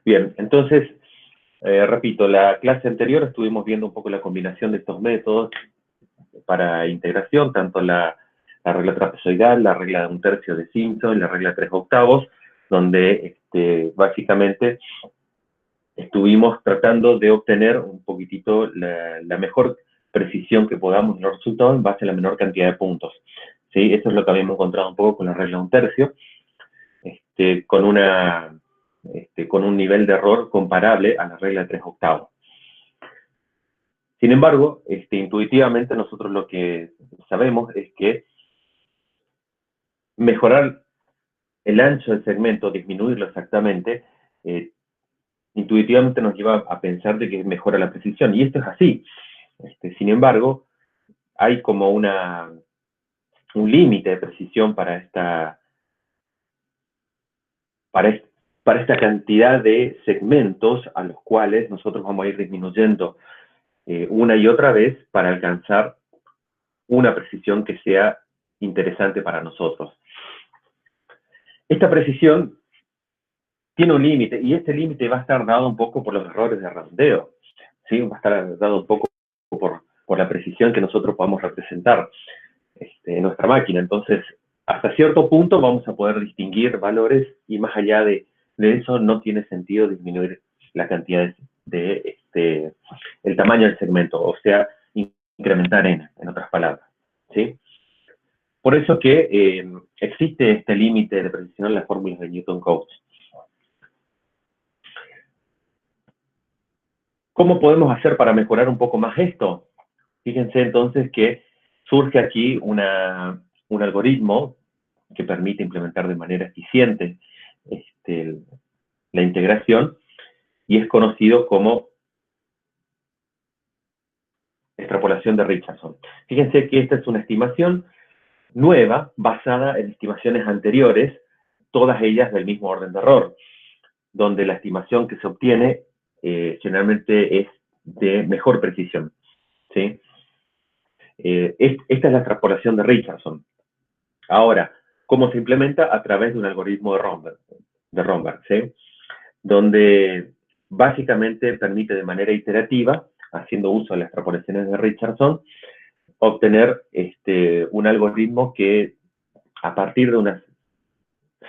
Bien, entonces, repito, la clase anterior estuvimos viendo un poco la combinación de estos métodos para integración, tanto la regla trapezoidal, la regla de un tercio de Simpson, la regla de 3/8, donde básicamente estuvimos tratando de obtener un poquitito la mejor precisión que podamos en los resultados en base a la menor cantidad de puntos. ¿Sí? Eso es lo que habíamos encontrado un poco con la regla de un tercio, con un nivel de error comparable a la regla de 3/8. Sin embargo, intuitivamente nosotros lo que sabemos es que mejorar el ancho del segmento, disminuirlo exactamente, intuitivamente nos lleva a pensar de que mejora la precisión, y esto es así. Sin embargo, hay como un límite de precisión para esta cantidad de segmentos a los cuales nosotros vamos a ir disminuyendo una y otra vez para alcanzar una precisión que sea interesante para nosotros. Esta precisión tiene un límite, y este límite va a estar dado un poco por los errores de redondeo, ¿sí? Va a estar dado un poco por la precisión que nosotros podamos representar en nuestra máquina. Entonces, hasta cierto punto vamos a poder distinguir valores, y más allá de eso no tiene sentido disminuir la cantidad el tamaño del segmento, o sea, incrementar n, en otras palabras, ¿sí? Por eso que existe este límite de precisión en las fórmulas de Newton-Cotes. ¿Cómo podemos hacer para mejorar un poco más esto? Fíjense entonces que surge aquí un algoritmo que permite implementar de manera eficiente la integración, y es conocido como extrapolación de Richardson. Fíjense que esta es una estimación nueva basada en estimaciones anteriores, todas ellas del mismo orden de error, donde la estimación que se obtiene generalmente es de mejor precisión, ¿sí? Esta es la extrapolación de Richardson. Ahora, ¿cómo se implementa? A través de un algoritmo de Romberg, ¿sí? Donde básicamente permite de manera iterativa, haciendo uso de las extrapolaciones de Richardson, obtener un algoritmo que, a partir de una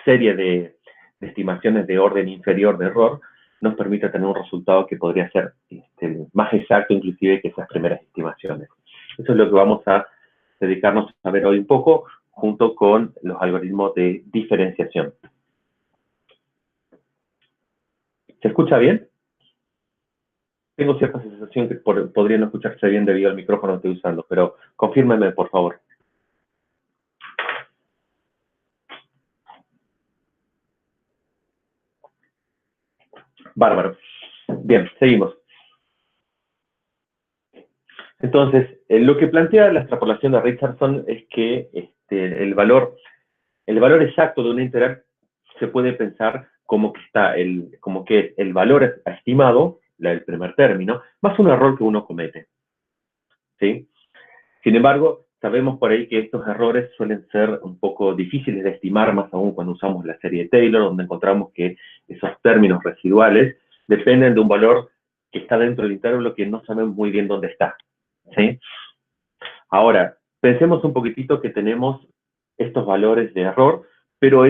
serie de estimaciones de orden inferior de error, nos permite tener un resultado que podría ser más exacto inclusive que esas primeras estimaciones. Eso es lo que vamos a dedicarnos a ver hoy un poco, junto con los algoritmos de diferenciación. ¿Se escucha bien? Tengo cierta sensación que podría no escucharse bien debido al micrófono que estoy usando, pero confírmeme, por favor. Bárbaro. Bien, seguimos. Entonces, lo que plantea la extrapolación de Richardson es que el valor exacto de una integral se puede pensar como que es el valor estimado, el primer término, más un error que uno comete, ¿sí? Sin embargo, sabemos por ahí que estos errores suelen ser un poco difíciles de estimar, más aún cuando usamos la serie de Taylor, donde encontramos que esos términos residuales dependen de un valor que está dentro del intervalo que no sabemos muy bien dónde está, ¿sí? Ahora, pensemos un poquitito que tenemos estos valores de error, pero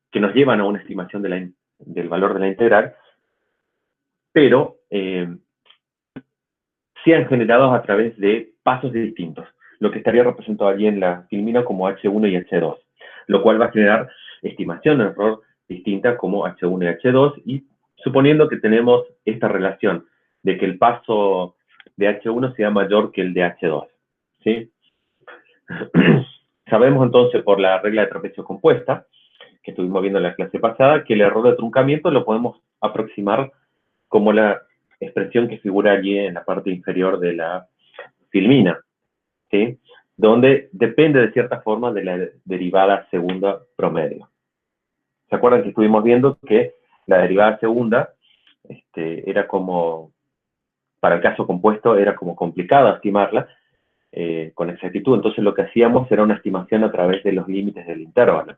que nos llevan a una estimación del valor de la integral, pero sean generados a través de pasos distintos, lo que estaría representado allí en la filmina como H1 y H2, lo cual va a generar estimación de error distinta como H1 y H2, y suponiendo que tenemos esta relación de que el paso de H1 sea mayor que el de H2, ¿sí? Sabemos entonces por la regla de trapecio compuesta, que estuvimos viendo en la clase pasada, que el error de truncamiento lo podemos aproximar como la expresión que figura allí en la parte inferior de la filmina, ¿sí? Donde depende de cierta forma de la derivada segunda promedio. ¿Se acuerdan que estuvimos viendo que la derivada segunda era como, para el caso compuesto, era como complicado estimarla con exactitud? Entonces lo que hacíamos era una estimación a través de los límites del intervalo,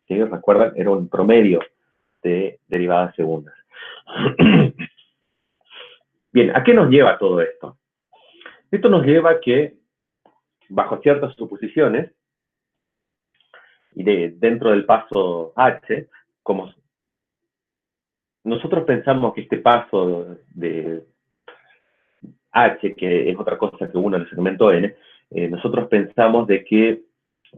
¿sí? ¿Recuerdan? Era un promedio de derivadas segundas. Bien, ¿a qué nos lleva todo esto? Esto nos lleva a que, bajo ciertas suposiciones, y dentro del paso H, como nosotros pensamos que este paso de H, que es otra cosa que 1 en el segmento N, nosotros pensamos de que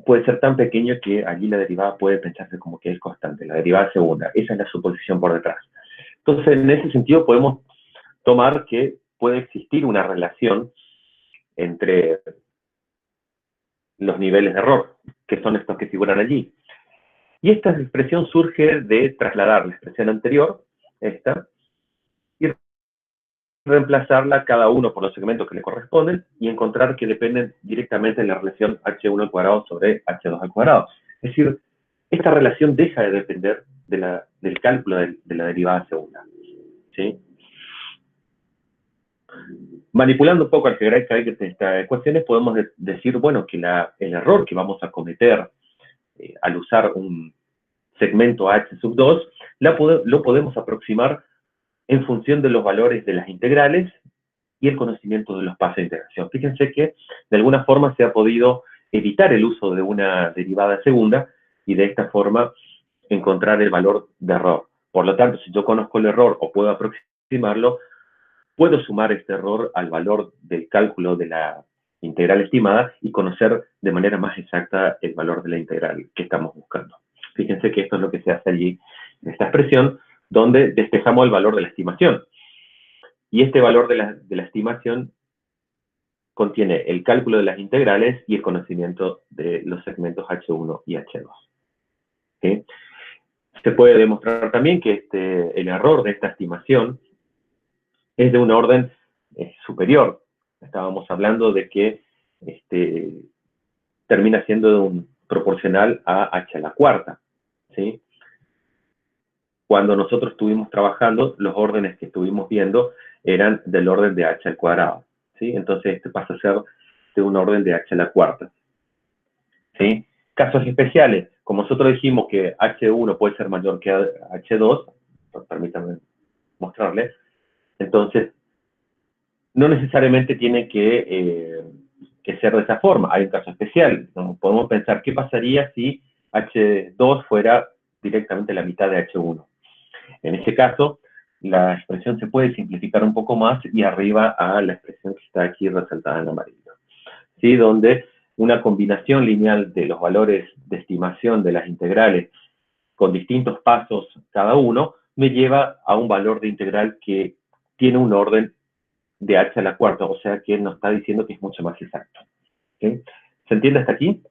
puede ser tan pequeño que allí la derivada puede pensarse como que es constante, la derivada segunda. Esa es la suposición por detrás. Entonces, en ese sentido, podemos tomar que puede existir una relación entre los niveles de error, que son estos que figuran allí. Y esta expresión surge de trasladar la expresión anterior, esta, y reemplazarla cada uno por los segmentos que le corresponden y encontrar que dependen directamente de la relación h1 al cuadrado sobre h2 al cuadrado. Es decir, esta relación deja de depender del cálculo de la derivada segunda. ¿Sí? Manipulando un poco algebraicamente estas ecuaciones, podemos decir, bueno, que el error que vamos a cometer al usar un segmento h sub 2, lo podemos aproximar en función de los valores de las integrales y el conocimiento de los pasos de integración. Fíjense que de alguna forma se ha podido evitar el uso de una derivada segunda y de esta forma encontrar el valor de error. Por lo tanto, si yo conozco el error o puedo aproximarlo, puedo sumar este error al valor del cálculo de la integral estimada y conocer de manera más exacta el valor de la integral que estamos buscando. Fíjense que esto es lo que se hace allí en esta expresión, donde despejamos el valor de la estimación. Y este valor de la estimación contiene el cálculo de las integrales y el conocimiento de los segmentos H1 y H2. ¿Sí? Se puede demostrar también que el error de esta estimación es de un orden superior. Estábamos hablando de que termina siendo proporcional a h a la cuarta. ¿Sí? Cuando nosotros estuvimos trabajando, los órdenes que estuvimos viendo eran del orden de h al cuadrado. ¿Sí? Entonces este pasa a ser de un orden de h a la cuarta. ¿Sí? Casos especiales, como nosotros dijimos que H1 puede ser mayor que H2, permítanme mostrarles, entonces no necesariamente tiene que ser de esa forma. Hay un caso especial. ¿No? Podemos pensar qué pasaría si H2 fuera directamente la mitad de H1. En ese caso, la expresión se puede simplificar un poco más y arriba a la expresión que está aquí resaltada en amarillo. ¿Sí? Donde una combinación lineal de los valores de estimación de las integrales con distintos pasos cada uno me lleva a un valor de integral que tiene un orden de h a la cuarta, o sea que nos está diciendo que es mucho más exacto. ¿Sí? ¿Se entiende hasta aquí?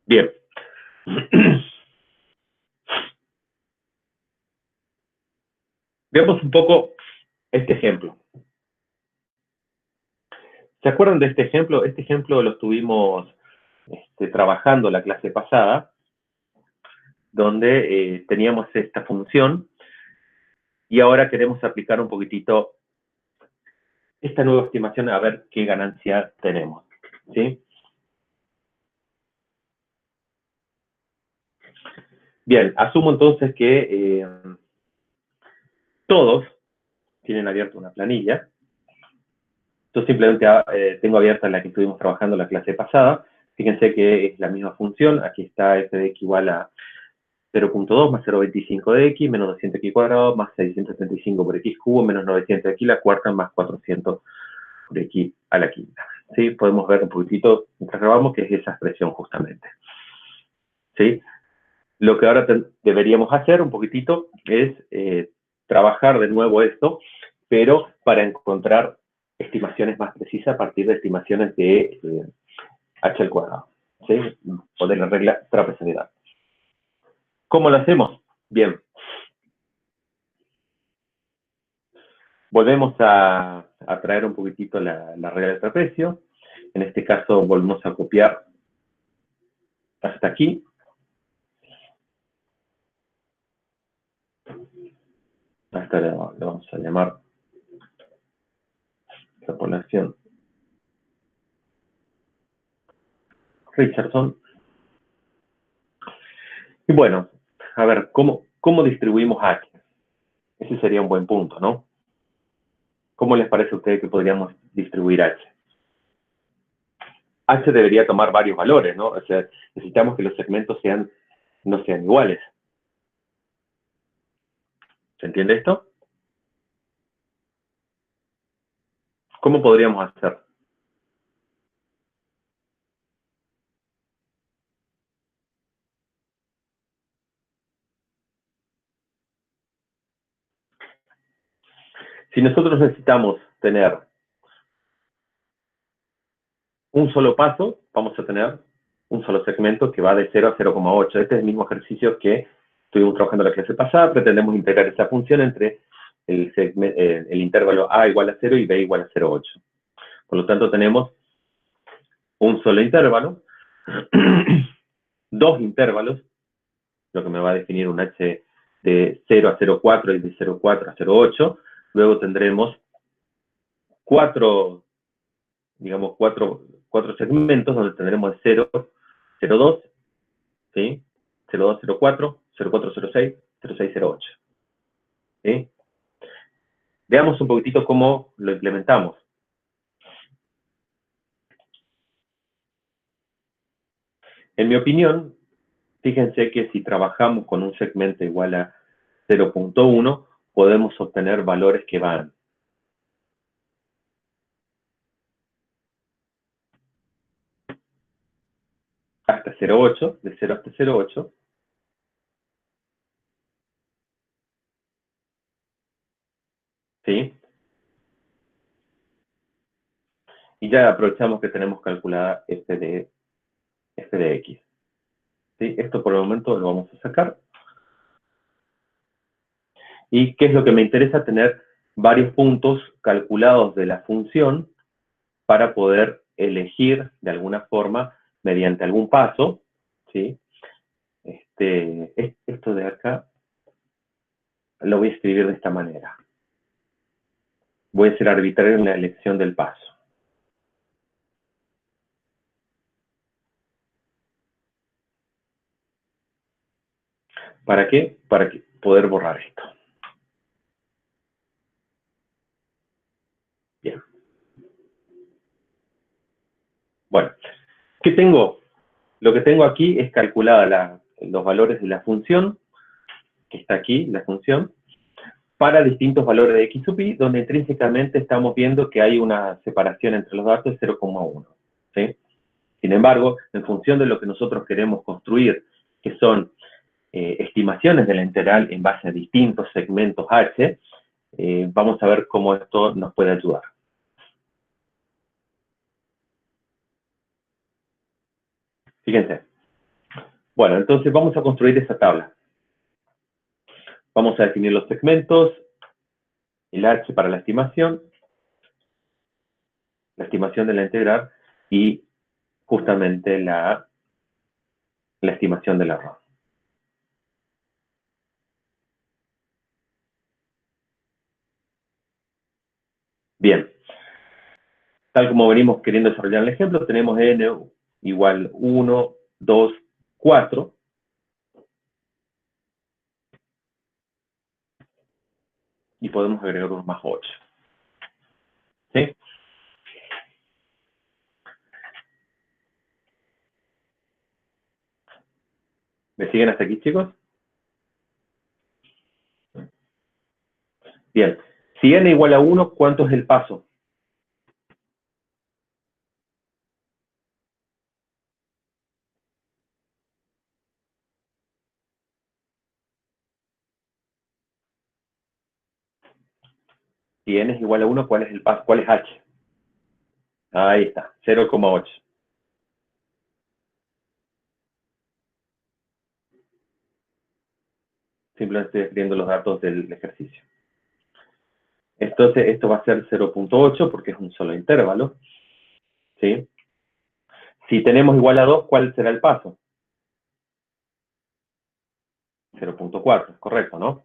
Bien. Veamos un poco este ejemplo. ¿Se acuerdan de este ejemplo? Este ejemplo lo estuvimos trabajando la clase pasada, donde teníamos esta función y ahora queremos aplicar un poquitito esta nueva estimación a ver qué ganancia tenemos. ¿Sí? Bien, asumo entonces que todos tienen abierta una planilla. Yo simplemente tengo abierta la que estuvimos trabajando la clase pasada. Fíjense que es la misma función. Aquí está f de x igual a 0.2 más 0.25 de x menos 200x cuadrado más 675 por x cubo menos 900 de x la cuarta más 400 por x a la quinta. ¿Sí? Podemos ver un poquitito mientras grabamos que es esa expresión justamente. ¿Sí? Lo que ahora deberíamos hacer un poquitito es trabajar de nuevo esto, pero para encontrar estimaciones más precisas a partir de estimaciones de h al cuadrado. ¿Sí? O de la regla trapezoidal. ¿Cómo lo hacemos? Bien. Volvemos a traer un poquitito la regla del trapecio. En este caso volvemos a copiar hasta aquí. Hasta le vamos a llamar extrapolación Richardson. Y bueno, a ver, ¿cómo distribuimos H? Ese sería un buen punto, ¿no? ¿Cómo les parece a ustedes que podríamos distribuir H? H debería tomar varios valores, ¿no? O sea, necesitamos que los segmentos no sean iguales. ¿Se entiende esto? ¿Cómo podríamos hacer? Si nosotros necesitamos tener un solo paso, vamos a tener un solo segmento que va de 0 a 0,8. Este es el mismo ejercicio que estuvimos trabajando la clase pasada. Pretendemos integrar esta función entre el intervalo a igual a 0 y b igual a 0,8. Por lo tanto, tenemos un solo intervalo, dos intervalos, lo que me va a definir un h de 0 a 0,4 y de 0,4 a 0,8. Luego tendremos digamos, cuatro segmentos donde tendremos 0, 0,2, ¿sí? 0,2, 0,4, 0,4, 0,6, 0,6, 0,8. ¿Sí? Veamos un poquitito cómo lo implementamos. En mi opinión, fíjense que si trabajamos con un segmento igual a 0,1, podemos obtener valores que van hasta 0,8, de 0 hasta 0,8, ¿sí? Y ya aprovechamos que tenemos calculada f de x. ¿Sí? Esto por el momento lo vamos a sacar. ¿Y qué es lo que me interesa? Tener varios puntos calculados de la función para poder elegir de alguna forma, mediante algún paso, ¿sí? Esto de acá lo voy a escribir de esta manera. Voy a ser arbitrario en la elección del paso. ¿Para qué? Para poder borrar esto. Bien. Bueno, ¿qué tengo? Lo que tengo aquí es calculada los valores de la función, que está aquí, la función, para distintos valores de x sub i, donde intrínsecamente estamos viendo que hay una separación entre los datos de 0,1. ¿Sí? Sin embargo, en función de lo que nosotros queremos construir, que son estimaciones de la integral en base a distintos segmentos h, vamos a ver cómo esto nos puede ayudar. Fíjense. Bueno, entonces vamos a construir esa tabla. Vamos a definir los segmentos, el h para la estimación de la integral y justamente la estimación del error. Bien, tal como venimos queriendo desarrollar el ejemplo, tenemos n igual 1, 2, 4. Y podemos agregar un más 8. ¿Sí? ¿Me siguen hasta aquí, chicos? Bien. Si n igual a 1, ¿cuánto es el paso? Si n es igual a 1, ¿cuál es el paso? ¿Cuál es h? Ahí está, 0,8. Simplemente estoy escribiendo los datos del ejercicio. Entonces, esto va a ser 0,8 porque es un solo intervalo. ¿Sí? Si tenemos igual a 2, ¿cuál será el paso? 0,4, correcto, ¿no?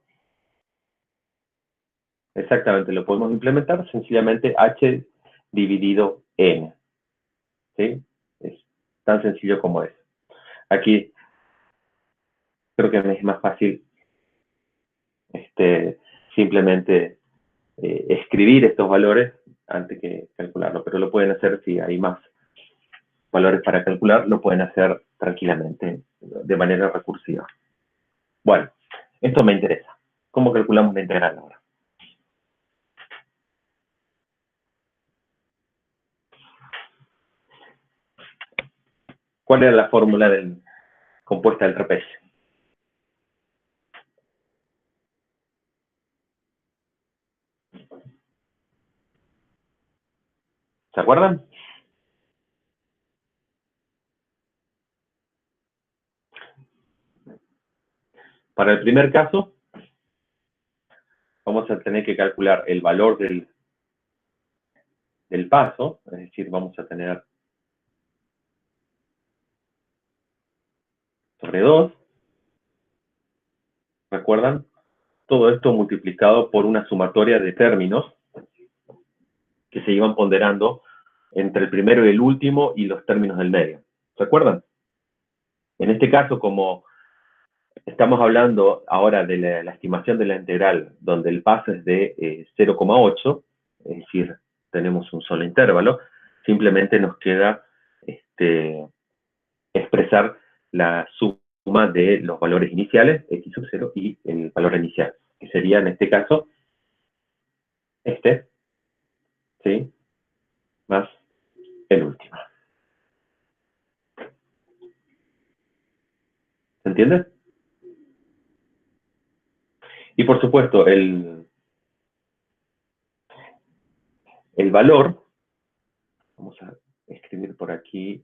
Exactamente, lo podemos implementar sencillamente h dividido n. ¿Sí? Es Tan sencillo como es. Aquí creo que es más fácil simplemente escribir estos valores antes que calcularlo, pero lo pueden hacer si hay más valores para calcular, lo pueden hacer tranquilamente, de manera recursiva. Bueno, esto me interesa. ¿Cómo calculamos la integral ahora? ¿Cuál era la fórmula compuesta del trapecio? ¿Se acuerdan? Para el primer caso, vamos a tener que calcular el valor del paso, es decir, vamos a tener sobre 2, ¿recuerdan? Todo esto multiplicado por una sumatoria de términos que se iban ponderando entre el primero y el último y los términos del medio. ¿Recuerdan? En este caso, como estamos hablando ahora de la estimación de la integral, donde el paso es de 0,8, es decir, tenemos un solo intervalo, simplemente nos queda expresar la suma de los valores iniciales, x sub 0, y el valor inicial, que sería en este caso ¿sí? Más el último. ¿Se entiende? Y por supuesto, el valor, vamos a escribir por aquí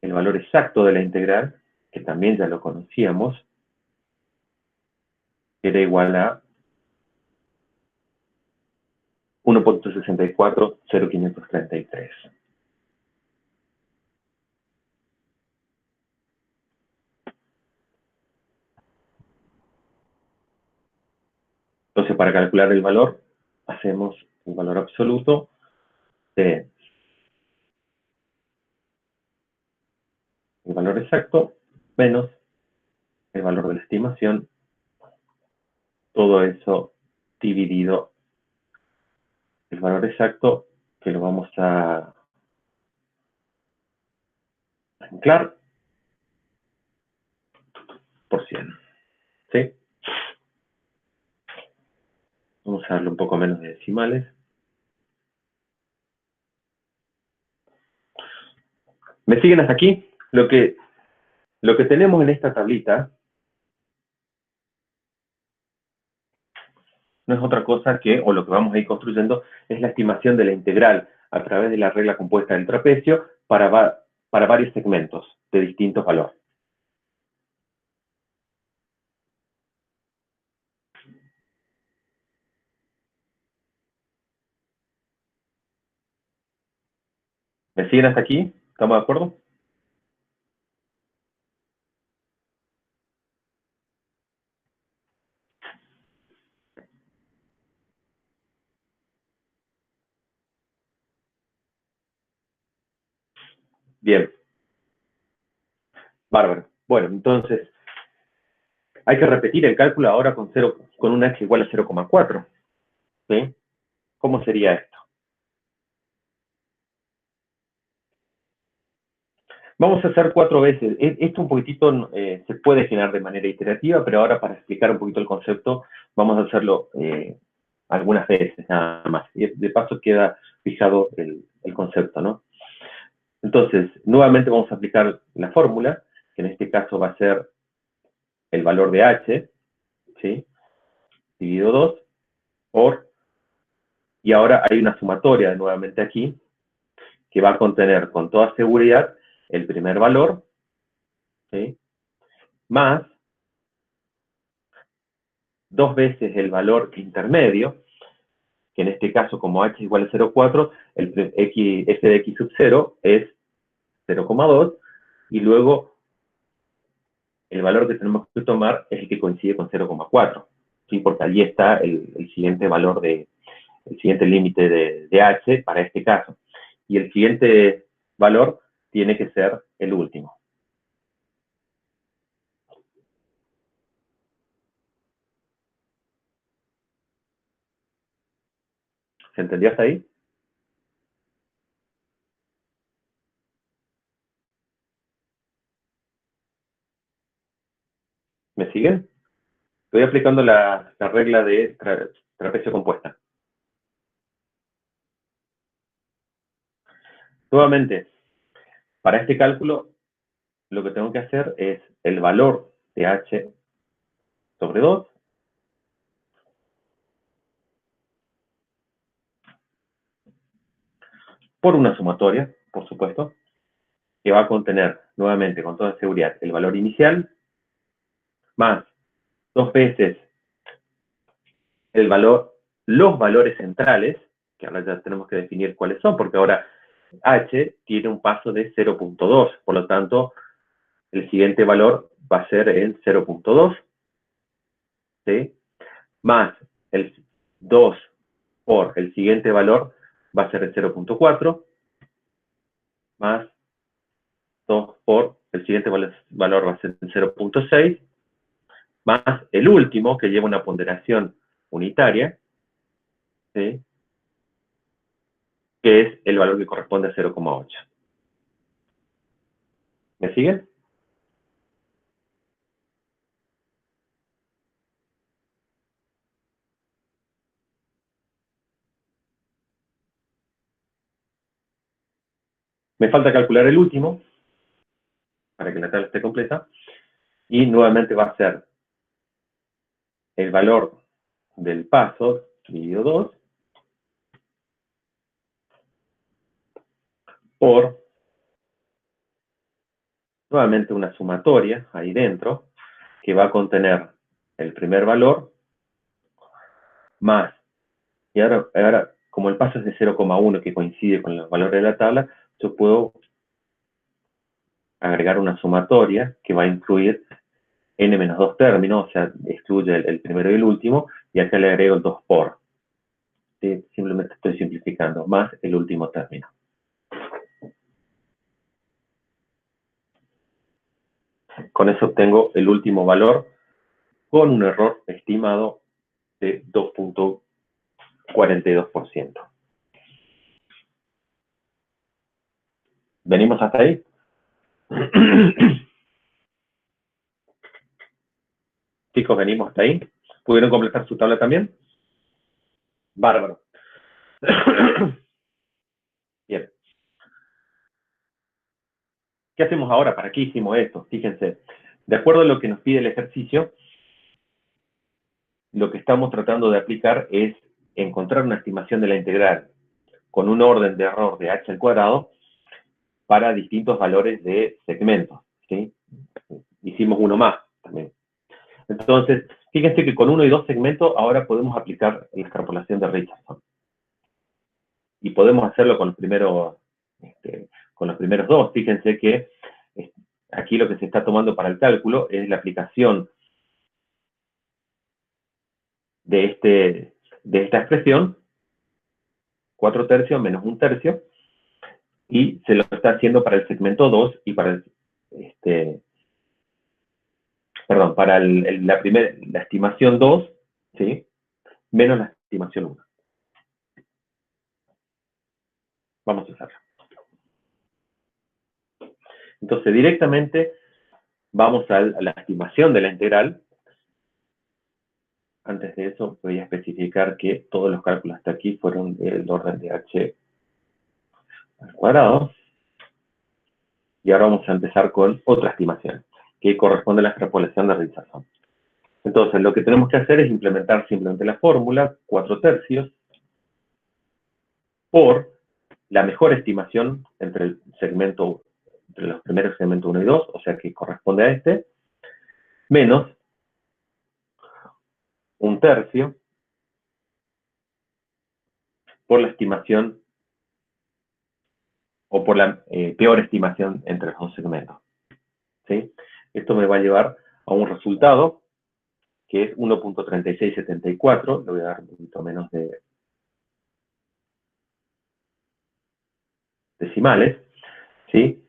el valor exacto de la integral, que también ya lo conocíamos, era igual a 1.640.533. Entonces, para calcular el valor, hacemos el valor absoluto de el valor exacto menos el valor de la estimación, todo eso dividido el valor exacto, que lo vamos a anclar por 100. ¿Sí? Vamos a darle un poco menos de decimales. ¿Me siguen hasta aquí? Lo que tenemos en esta tablita no es otra cosa que, o lo que vamos a ir construyendo, es la estimación de la integral a través de la regla compuesta del trapecio para varios segmentos de distintos valores. ¿Me siguen hasta aquí? ¿Estamos de acuerdo? Bien. Bárbaro. Bueno, entonces, hay que repetir el cálculo ahora con una x igual a 0,4. ¿Sí? ¿Cómo sería esto? Vamos a hacer 4 veces. Esto un poquitito se puede generar de manera iterativa, pero ahora para explicar un poquito el concepto, vamos a hacerlo algunas veces nada más. Y de paso queda fijado el concepto, ¿no? Entonces, nuevamente vamos a aplicar la fórmula, que en este caso va a ser el valor de h, ¿sí? Dividido 2 por, y ahora hay una sumatoria nuevamente aquí, que va a contener con toda seguridad el primer valor, ¿sí? Más 2 veces el valor intermedio, que en este caso, como h igual a 0,4, f de x sub 0 es 0,2, y luego el valor que tenemos que tomar es el que coincide con 0,4, ¿sí? Porque allí está el siguiente valor el siguiente límite de h para este caso. Y el siguiente valor tiene que ser el último. ¿Se entendió hasta ahí? ¿Me siguen? Estoy aplicando la regla de trapecio compuesta. Nuevamente, para este cálculo, lo que tengo que hacer es el valor de h sobre 2 por una sumatoria, por supuesto, que va a contener, nuevamente, con toda seguridad, el valor inicial, más 2 veces el valor, los valores centrales, que ahora ya tenemos que definir cuáles son, porque ahora h tiene un paso de 0.2, por lo tanto, el siguiente valor va a ser el 0.2, ¿sí? Más el 2 por el siguiente valor va a ser el 0.4, más 2 por el siguiente valor va a ser el 0.6, más el último, que lleva una ponderación unitaria, ¿sí? Que es el valor que corresponde a 0,8. ¿Me siguen? Me falta calcular el último, para que la tabla esté completa, y nuevamente va a ser el valor del paso dividido 2 por, nuevamente, una sumatoria ahí dentro, que va a contener el primer valor, más, y ahora como el paso es de 0,1 que coincide con los valores de la tabla, yo puedo agregar una sumatoria que va a incluir n-2 términos, o sea, excluye el primero y el último, y acá le agrego el 2 por. ¿Sí? Simplemente estoy simplificando, más el último término. Con eso obtengo el último valor con un error estimado de 2.42%. ¿Venimos hasta ahí? Chicos, ¿venimos hasta ahí? ¿Pudieron completar su tabla también? Bárbaro. Bien. ¿Qué hacemos ahora? ¿Para qué hicimos esto? Fíjense, de acuerdo a lo que nos pide el ejercicio, lo que estamos tratando de aplicar es encontrar una estimación de la integral con un orden de error de h al cuadrado para distintos valores de segmentos, ¿sí? Hicimos uno más también. Entonces, fíjense que con 1 y 2 segmentos ahora podemos aplicar la extrapolación de Richardson. Y podemos hacerlo con los primeros dos. Fíjense que aquí lo que se está tomando para el cálculo es la aplicación de esta expresión, 4 tercios menos 1 tercio, y se lo está haciendo para el segmento 2 y para la estimación 2, ¿sí? Menos la estimación 1. Vamos a hacerlo. Entonces, directamente vamos a la estimación de la integral. Antes de eso, voy a especificar que todos los cálculos hasta aquí fueron del orden de h al cuadrado. Y ahora vamos a empezar con otra estimación, que corresponde a la extrapolación de Richardson. Entonces, lo que tenemos que hacer es implementar simplemente la fórmula 4 tercios por la mejor estimación entre los primeros segmentos 1 y 2, o sea que corresponde a este, menos 1 tercio por la estimación o por la peor estimación entre los dos segmentos. ¿Sí? Esto me va a llevar a un resultado que es 1.3674, le voy a dar un poquito menos de decimales, ¿sí?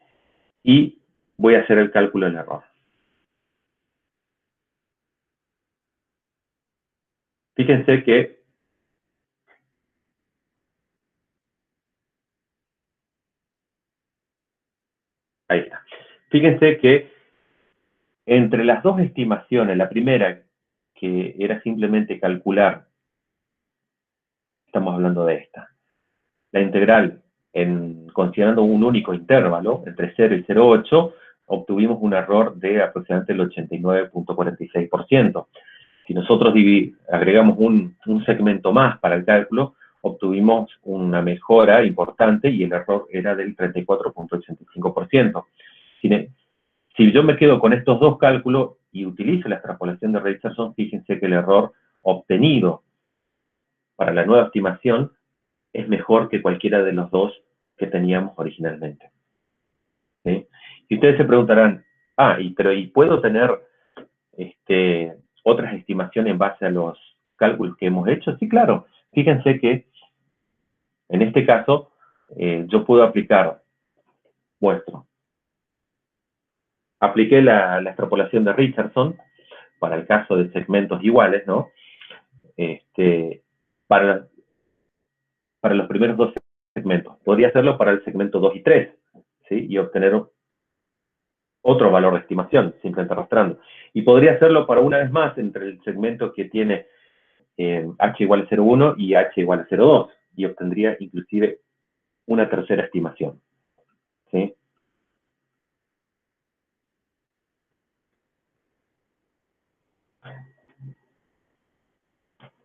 y voy a hacer el cálculo del error. Fíjense que ahí está. Fíjense que entre las dos estimaciones, la primera, que era simplemente calcular, estamos hablando de esta, la integral considerando un único intervalo, entre 0 y 0,8, obtuvimos un error de aproximadamente el 89.46%. Si nosotros agregamos un segmento más para el cálculo, obtuvimos una mejora importante y el error era del 34.85%. Si yo me quedo con estos dos cálculos y utilizo la extrapolación de Richardson, fíjense que el error obtenido para la nueva estimación es mejor que cualquiera de los dos que teníamos originalmente. ¿Sí? Y ustedes se preguntarán, pero puedo tener otras estimaciones en base a los cálculos que hemos hecho? Sí, claro. Fíjense que en este caso yo puedo apliqué la extrapolación de Richardson para el caso de segmentos iguales, ¿no? Para los primeros dos segmentos. Podría hacerlo para el segmento 2 y 3, ¿sí? Y obtener otro valor de estimación, simplemente arrastrando. Y podría hacerlo para una vez más entre el segmento que tiene h igual a 0,1 y h igual a 0,2, y obtendría inclusive una tercera estimación. ¿Sí?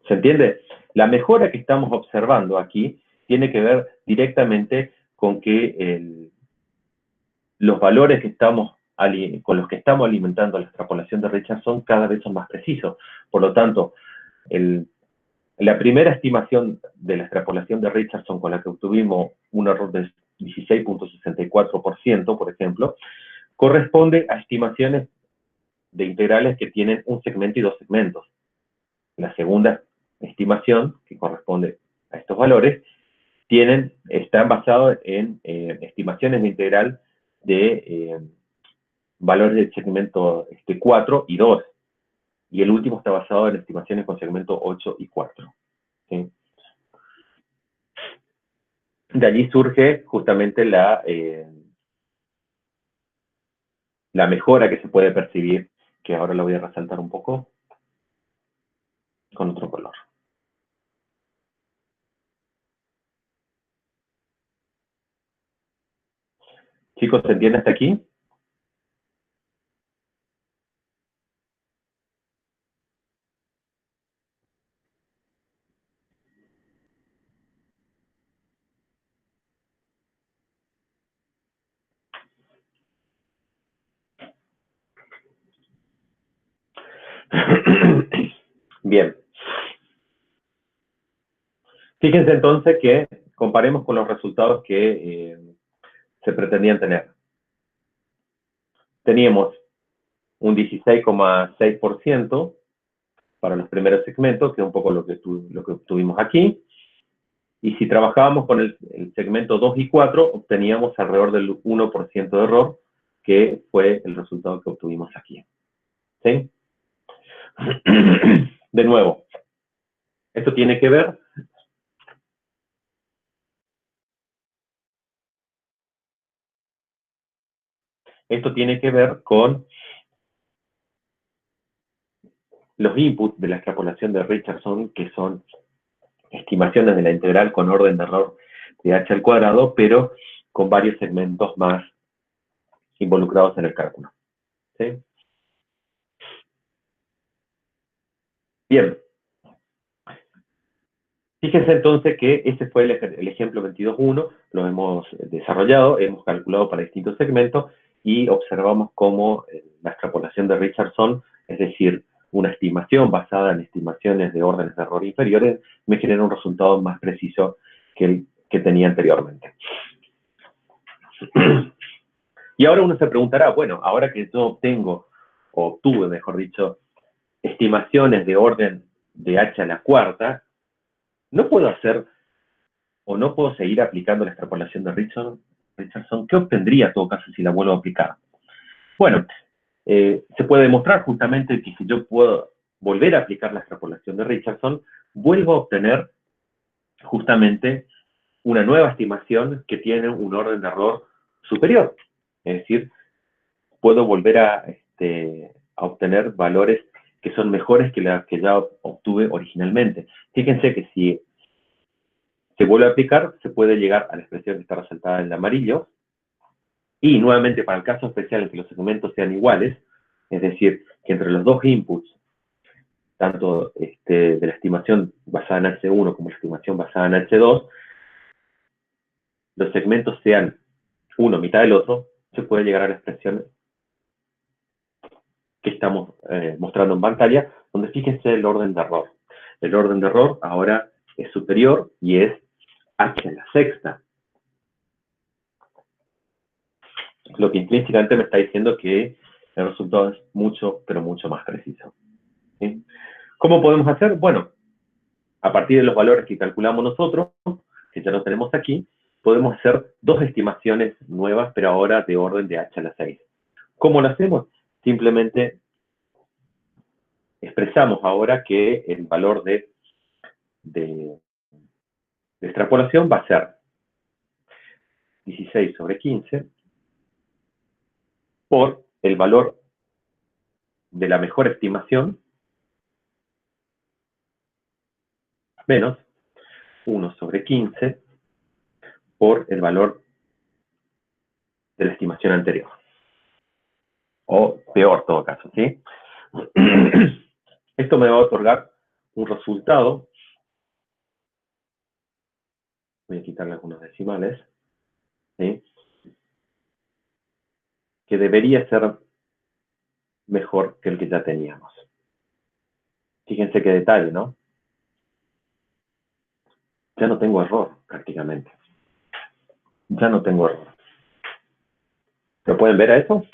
¿Se entiende? La mejora que estamos observando aquí tiene que ver directamente con que los valores con los que estamos alimentando la extrapolación de Richardson cada vez son más precisos. Por lo tanto, la primera estimación de la extrapolación de Richardson, con la que obtuvimos un error del 16.64%, por ejemplo, corresponde a estimaciones de integrales que tienen un segmento y dos segmentos. La segunda estimación, que corresponde a estos valores, están basados en estimaciones de integral de valores del segmento 4 y 2. Y el último está basado en estimaciones con segmento 8 y 4. ¿Sí? De allí surge justamente la mejora que se puede percibir, que ahora la voy a resaltar un poco con otro color. Chicos, ¿se entiende hasta aquí? Bien. Fíjense entonces que comparemos con los resultados que se pretendían tener. Teníamos un 16,6% para los primeros segmentos, que es un poco lo que obtuvimos aquí. Y si trabajábamos con el segmento 2 y 4, obteníamos alrededor del 1% de error, que fue el resultado que obtuvimos aquí. ¿Sí? De nuevo, esto tiene que ver con los inputs de la extrapolación de Richardson, que son estimaciones de la integral con orden de error de h al cuadrado, pero con varios segmentos más involucrados en el cálculo. ¿Sí? Bien. Fíjense entonces que ese fue el ejemplo 22.1, lo hemos desarrollado, hemos calculado para distintos segmentos y observamos cómo la extrapolación de Richardson, es decir, una estimación basada en estimaciones de órdenes de error inferiores, me genera un resultado más preciso que el que tenía anteriormente. Y ahora uno se preguntará, bueno, ahora que yo obtuve, mejor dicho, estimaciones de orden de h a la cuarta, ¿no puedo hacer o no puedo seguir aplicando la extrapolación de Richardson? Richardson, ¿qué obtendría en todo caso si la vuelvo a aplicar? Bueno, se puede demostrar justamente que si yo puedo volver a aplicar la extrapolación de Richardson, vuelvo a obtener justamente una nueva estimación que tiene un orden de error superior. Es decir, puedo volver a obtener valores que son mejores que las que ya obtuve originalmente. Fíjense que si se vuelve a aplicar, se puede llegar a la expresión que está resaltada en el amarillo, y nuevamente para el caso especial en que los segmentos sean iguales, es decir, que entre los dos inputs, tanto de la estimación basada en H1 como la estimación basada en H2, los segmentos sean uno mitad del otro, se puede llegar a la expresión que estamos mostrando en pantalla, donde fíjense el orden de error. El orden de error ahora es superior y es h a la sexta. Lo que intrínsecamente me está diciendo que el resultado es mucho, pero mucho más preciso. ¿Sí? ¿Cómo podemos hacer? Bueno, a partir de los valores que calculamos nosotros, que ya los tenemos aquí, podemos hacer dos estimaciones nuevas, pero ahora de orden de h a la 6. ¿Cómo lo hacemos? Simplemente expresamos ahora que el valor de extrapolación va a ser 16 sobre 15 por el valor de la mejor estimación menos 1 sobre 15 por el valor de la estimación anterior. O peor, en todo caso, ¿sí? Esto me va a otorgar un resultado. Voy a quitarle algunos decimales, ¿sí? Que debería ser mejor que el que ya teníamos. Fíjense qué detalle, ¿no? Ya no tengo error, prácticamente. Ya no tengo error. ¿Lo pueden ver a eso?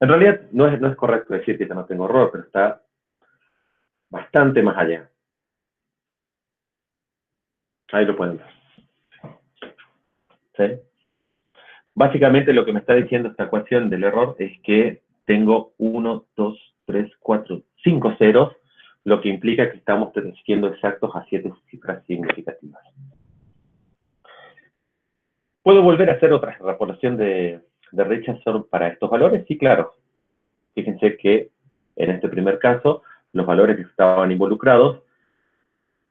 En realidad no es correcto decir que ya no tengo error, pero está bastante más allá. Ahí lo pueden ver. ¿Sí? Básicamente lo que me está diciendo esta ecuación del error es que tengo 1, 2, 3, 4, 5 ceros, lo que implica que estamos siendo exactos a 7 cifras significativas. ¿Puedo volver a hacer otra extrapolación de Richardson para estos valores? Sí, claro. Fíjense que en este primer caso, los valores que estaban involucrados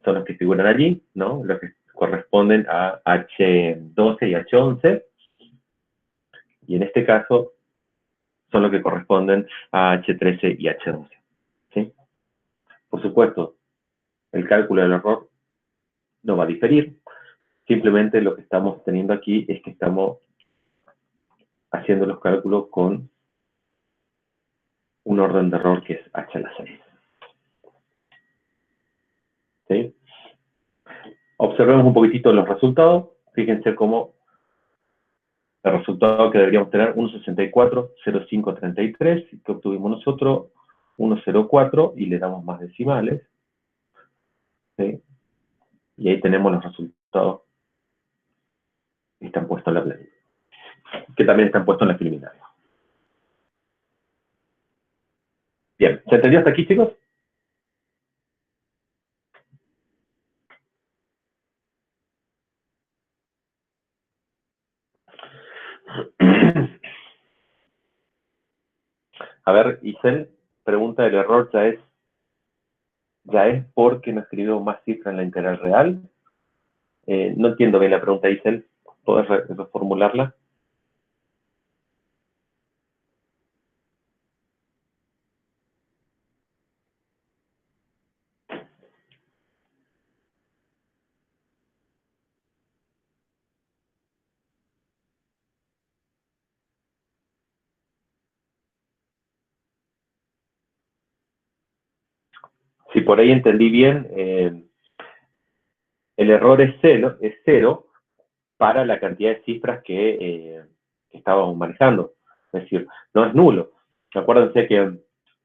son los que figuran allí, ¿no? Los que corresponden a H12 y H11. Y en este caso, son los que corresponden a H13 y H12. ¿Sí? Por supuesto, el cálculo del error no va a diferir. Simplemente lo que estamos teniendo aquí es que estamos haciendo los cálculos con un orden de error que es h a la 6. ¿Sí? Observemos un poquitito los resultados. Fíjense cómo el resultado que deberíamos tener, 1.640533, que obtuvimos nosotros, 1.04, y le damos más decimales. ¿Sí? Y ahí tenemos los resultados que están puestos en la planilla, que también están puestos en la preliminar. Bien, ¿se entendió hasta aquí, chicos? A ver, Isel pregunta, ¿el error ya es porque no escribió más cifras en la integral real? No entiendo bien la pregunta, Isel. ¿Puedes reformularla? Si por ahí entendí bien, el error es cero para la cantidad de cifras que estábamos manejando. Es decir, no es nulo. Acuérdense que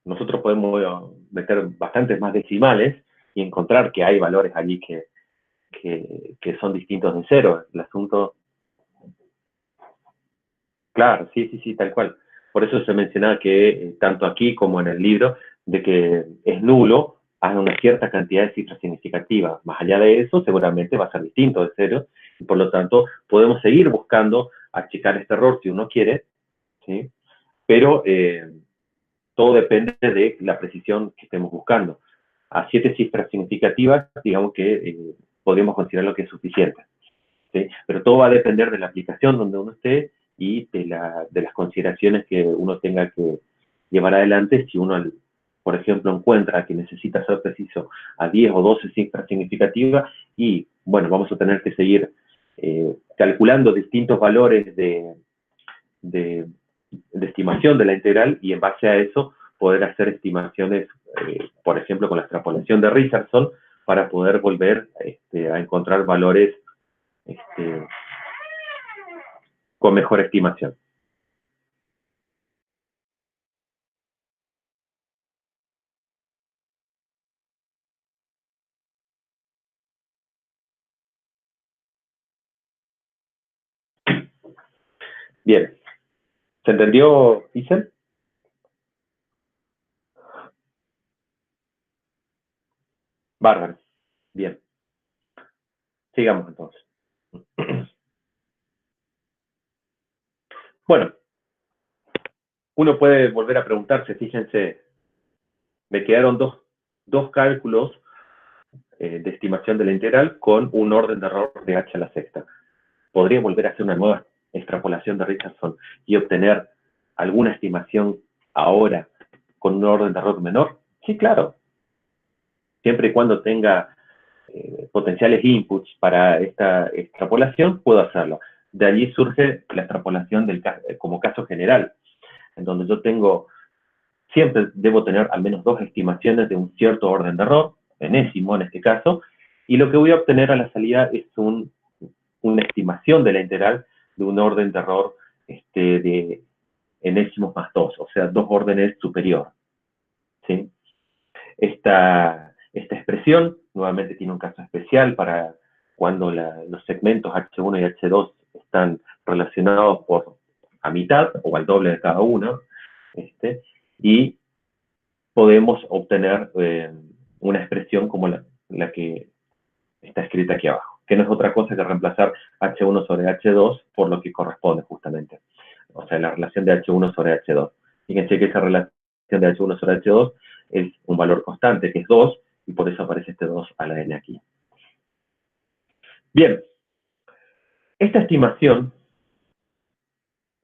nosotros podemos meter bastantes más decimales y encontrar que hay valores allí que que son distintos de cero. El asunto, claro, sí, sí, sí, tal cual. Por eso se menciona que tanto aquí como en el libro, de que es nulo a una cierta cantidad de cifras significativas. Más allá de eso, seguramente va a ser distinto de cero, y por lo tanto podemos seguir buscando achicar este error si uno quiere, ¿sí? Pero todo depende de la precisión que estemos buscando. A 7 cifras significativas, digamos que podemos considerar lo que es suficiente, ¿sí? Pero todo va a depender de la aplicación donde uno esté y de las consideraciones que uno tenga que llevar adelante. Si uno, por ejemplo, encuentra que necesita ser preciso a 10 o 12 cifras significativas y, bueno, vamos a tener que seguir calculando distintos valores de, de estimación de la integral y en base a eso poder hacer estimaciones, por ejemplo, con la extrapolación de Richardson para poder volver a encontrar valores este, con mejor estimación. Bien, ¿se entendió, Isel? Bárbaro. Bien, sigamos entonces. Bueno, uno puede volver a preguntarse, fíjense, me quedaron dos cálculos de estimación de la integral con un orden de error de h a la sexta. ¿Podría volver a hacer una nueva extrapolación de Richardson y obtener alguna estimación ahora con un orden de error menor? Sí, claro, siempre y cuando tenga potenciales inputs para esta extrapolación, puedo hacerlo. De allí surge la extrapolación como caso general, en donde yo siempre debo tener al menos dos estimaciones de un cierto orden de error, enésimo en este caso, y lo que voy a obtener a la salida es una estimación de la integral de un orden de error de enésimos más 2, o sea, dos órdenes superior. ¿Sí? Esta expresión nuevamente tiene un caso especial para cuando los segmentos H1 y H2 están relacionados a mitad o al doble de cada uno, y podemos obtener una expresión como la que está escrita aquí abajo, que no es otra cosa que reemplazar H1 sobre H2 por lo que corresponde justamente. O sea, la relación de H1 sobre H2. Fíjense que esa relación de H1 sobre H2 es un valor constante, que es 2, y por eso aparece este 2 a la n aquí. Bien, esta estimación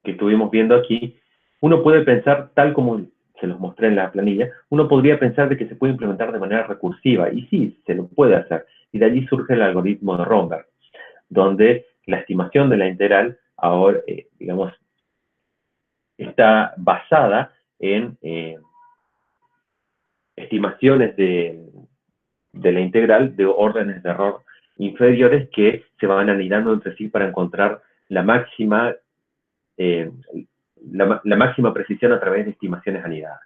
que estuvimos viendo aquí, uno puede pensar, tal como se los mostré en la planilla, uno podría pensar de que se puede implementar de manera recursiva, y sí, se lo puede hacer. Y de allí surge el algoritmo de Romberg, donde la estimación de la integral ahora, digamos, está basada en estimaciones de la integral de órdenes de error inferiores que se van anidando entre sí para encontrar la máxima, eh, la máxima precisión a través de estimaciones anidadas.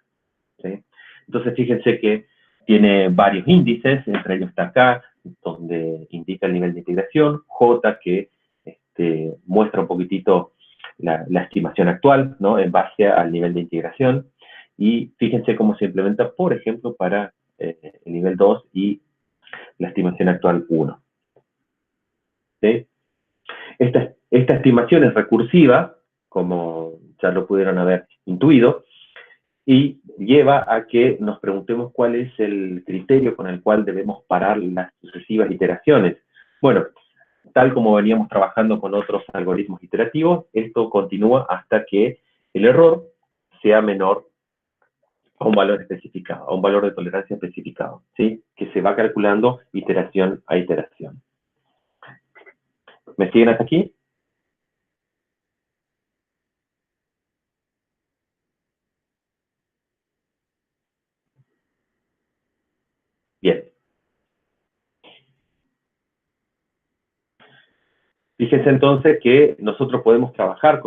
¿Sí? Entonces, fíjense que tiene varios índices, entre ellos está acá, donde indica el nivel de integración, J, que muestra un poquitito la estimación actual, ¿no? En base al nivel de integración, y fíjense cómo se implementa, por ejemplo, para el nivel 2 y la estimación actual 1. ¿Sí? Esta estimación es recursiva, como ya lo pudieron haber intuido, y lleva a que nos preguntemos cuál es el criterio con el cual debemos parar las sucesivas iteraciones. Bueno, tal como veníamos trabajando con otros algoritmos iterativos, esto continúa hasta que el error sea menor a un valor especificado, a un valor de tolerancia especificado, ¿sí? Que se va calculando iteración a iteración. ¿Me siguen hasta aquí? Bien. Fíjense entonces que nosotros podemos trabajar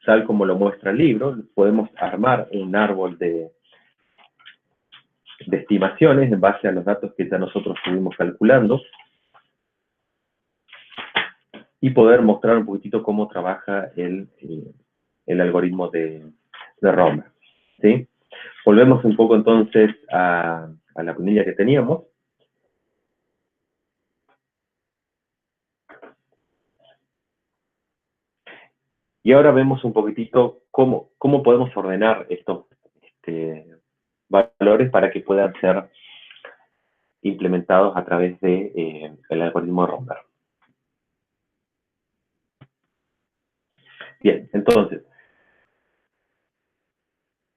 tal como lo muestra el libro, podemos armar un árbol estimaciones en base a los datos que ya nosotros estuvimos calculando y poder mostrar un poquitito cómo trabaja el algoritmo de Romer, ¿sí? Volvemos un poco entonces a la planilla que teníamos. Y ahora vemos un poquitito cómo podemos ordenar estos valores para que puedan ser implementados a través de el algoritmo de Romer. Bien, entonces,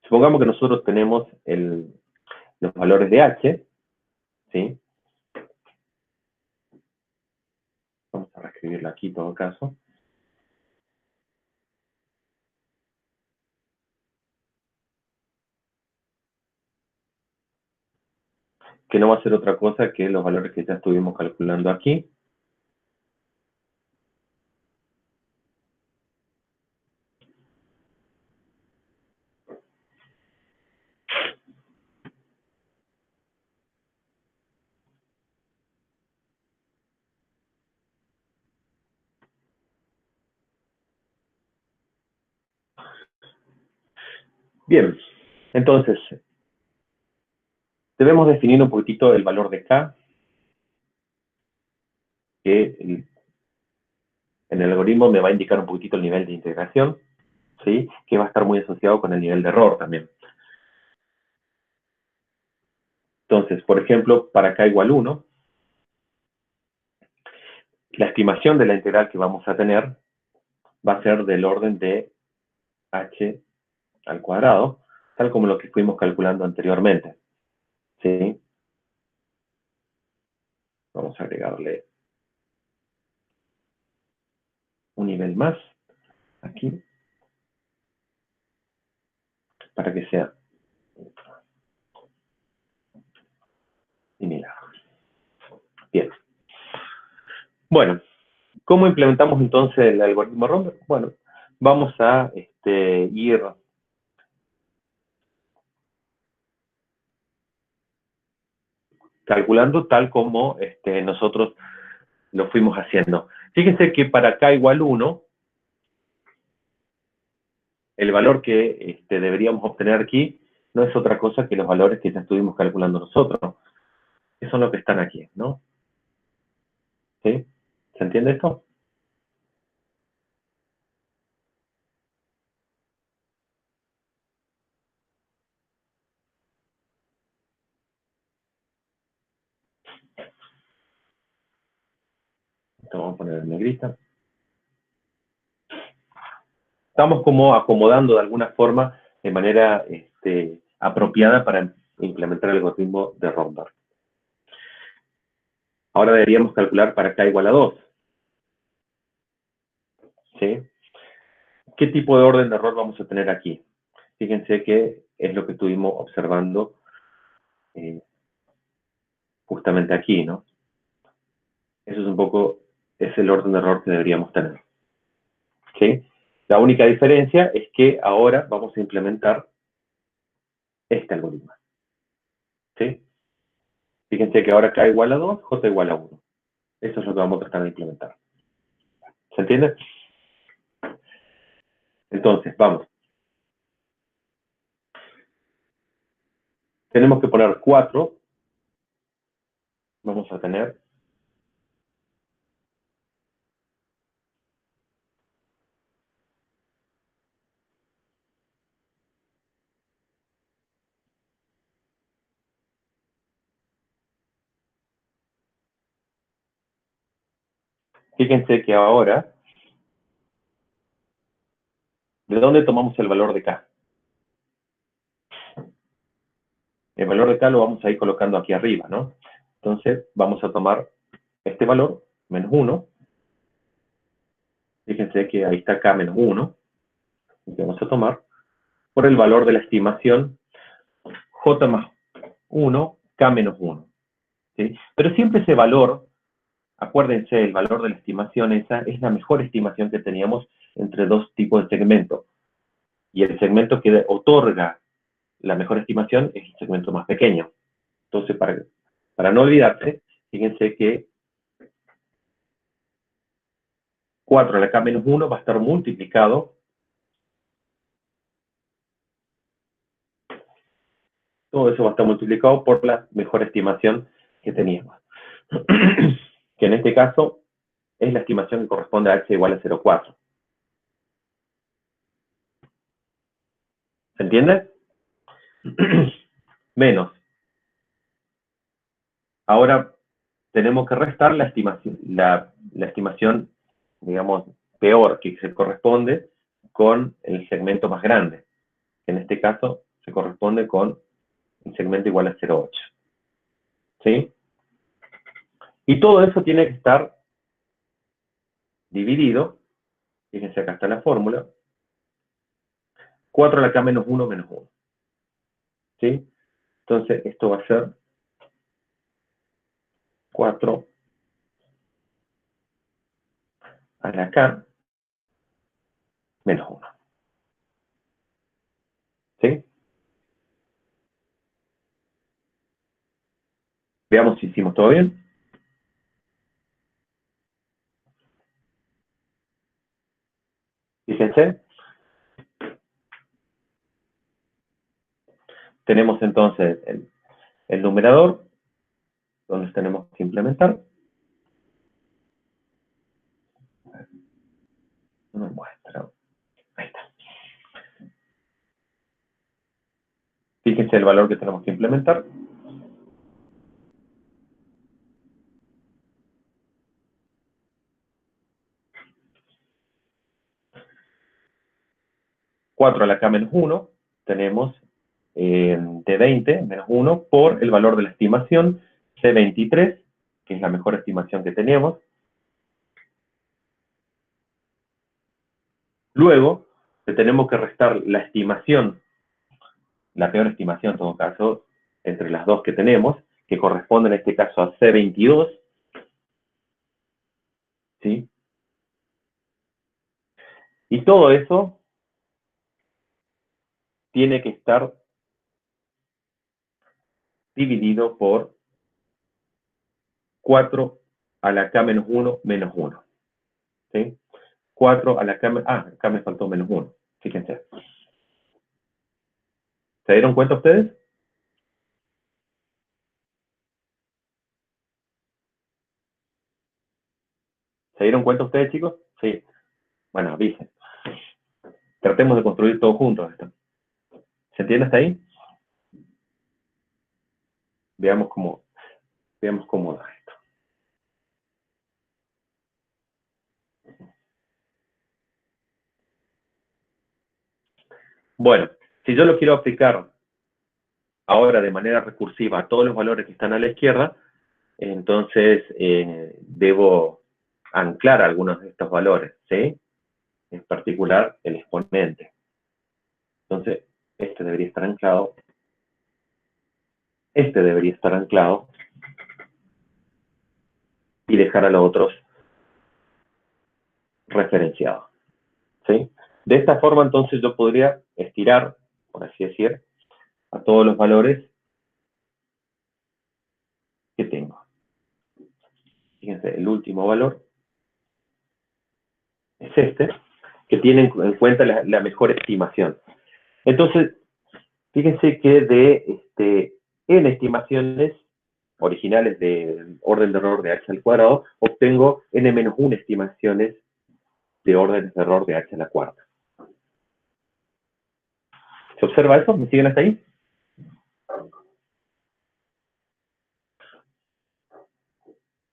supongamos que nosotros tenemos los valores de H, ¿sí? Vamos a reescribirlo aquí en todo caso. Que no va a ser otra cosa que los valores que ya estuvimos calculando aquí. Bien, entonces, debemos definir un poquitito el valor de K, que en el algoritmo me va a indicar un poquitito el nivel de integración, ¿sí? Que va a estar muy asociado con el nivel de error también. Entonces, por ejemplo, para K igual 1, la estimación de la integral que vamos a tener va a ser del orden de h al cuadrado, tal como lo que fuimos calculando anteriormente, ¿sí? Vamos a agregarle un nivel más aquí, para que sea similar. Bien. Bueno, ¿cómo implementamos entonces el algoritmo Romer? Bueno, vamos a ir calculando tal como nosotros lo fuimos haciendo. Fíjense que para K igual 1, el valor que deberíamos obtener aquí no es otra cosa que los valores que ya estuvimos calculando nosotros, que son los que están aquí, ¿no? ¿Sí? ¿Se entiende esto? Esto vamos a poner en negrita. Estamos como acomodando de alguna forma, de manera apropiada para implementar el algoritmo de Romer. Ahora deberíamos calcular para K igual a 2. ¿Sí? ¿Qué tipo de orden de error vamos a tener aquí? Fíjense que es lo que estuvimos observando justamente aquí, ¿no? Eso es un poco, es el orden de error que deberíamos tener. ¿Sí? La única diferencia es que ahora vamos a implementar este algoritmo. ¿Sí? Fíjense que ahora K igual a 2, J igual a 1. Eso es lo que vamos a tratar de implementar. ¿Se entiende? Entonces, vamos. Tenemos que poner 4. Vamos a tener fíjense que ahora, ¿de dónde tomamos el valor de K? El valor de K lo vamos a ir colocando aquí arriba, ¿no? Entonces, vamos a tomar este valor, menos 1. Fíjense que ahí está K menos 1. Y vamos a tomar por el valor de la estimación J más 1, K menos 1. ¿Sí? Pero siempre ese valor, acuérdense, el valor de la estimación esa es la mejor estimación que teníamos entre dos tipos de segmentos. Y el segmento que otorga la mejor estimación es el segmento más pequeño. Entonces, para no olvidarse, fíjense que 4 a la k menos 1 va a estar multiplicado. Todo eso va a estar multiplicado por la mejor estimación que teníamos. Que en este caso es la estimación que corresponde a h igual a 0,4. ¿Se entiende? Menos. Ahora tenemos que restar la estimación, digamos, peor, que se corresponde con el segmento más grande. En este caso se corresponde con el segmento igual a 0,8. ¿Sí? Y todo eso tiene que estar dividido. Fíjense, acá está la fórmula. 4 a la k menos 1 menos 1. ¿Sí? Entonces, esto va a ser 4 a la k menos 1. ¿Sí? Veamos si hicimos todo bien. Fíjense. Tenemos entonces el numerador, donde tenemos que implementar. No muestra. Ahí está. Fíjense el valor que tenemos que implementar. Cuatro a la k menos 1, tenemos de 20 menos 1 por el valor de la estimación C23, que es la mejor estimación que tenemos. Luego, le tenemos que restar la estimación, la peor estimación en todo caso, entre las dos que tenemos, que corresponde en este caso a C22, ¿sí? Y todo eso tiene que estar dividido por 4 a la k menos 1 menos 1, ¿sí? 4 a la k, acá me faltó menos 1, fíjense. ¿Se dieron cuenta ustedes? ¿Se dieron cuenta ustedes, chicos? Sí. Bueno, avisen. Tratemos de construir todo juntos esto. ¿Se entiende hasta ahí? Veamos cómo da esto. Bueno, si yo lo quiero aplicar ahora de manera recursiva a todos los valores que están a la izquierda, entonces debo anclar algunos de estos valores, ¿sí? En particular el exponente. Entonces, este debería estar anclado, este debería estar anclado, y dejar a los otros referenciados, ¿sí? De esta forma, entonces, yo podría estirar, por así decir, a todos los valores que tengo. Fíjense, el último valor es este, que tiene en cuenta la mejor estimación. Entonces, fíjense que de n estimaciones originales de orden de error de h al cuadrado, obtengo n-1 estimaciones de órdenes de error de h a la cuarta. ¿Se observa eso? ¿Me siguen hasta ahí?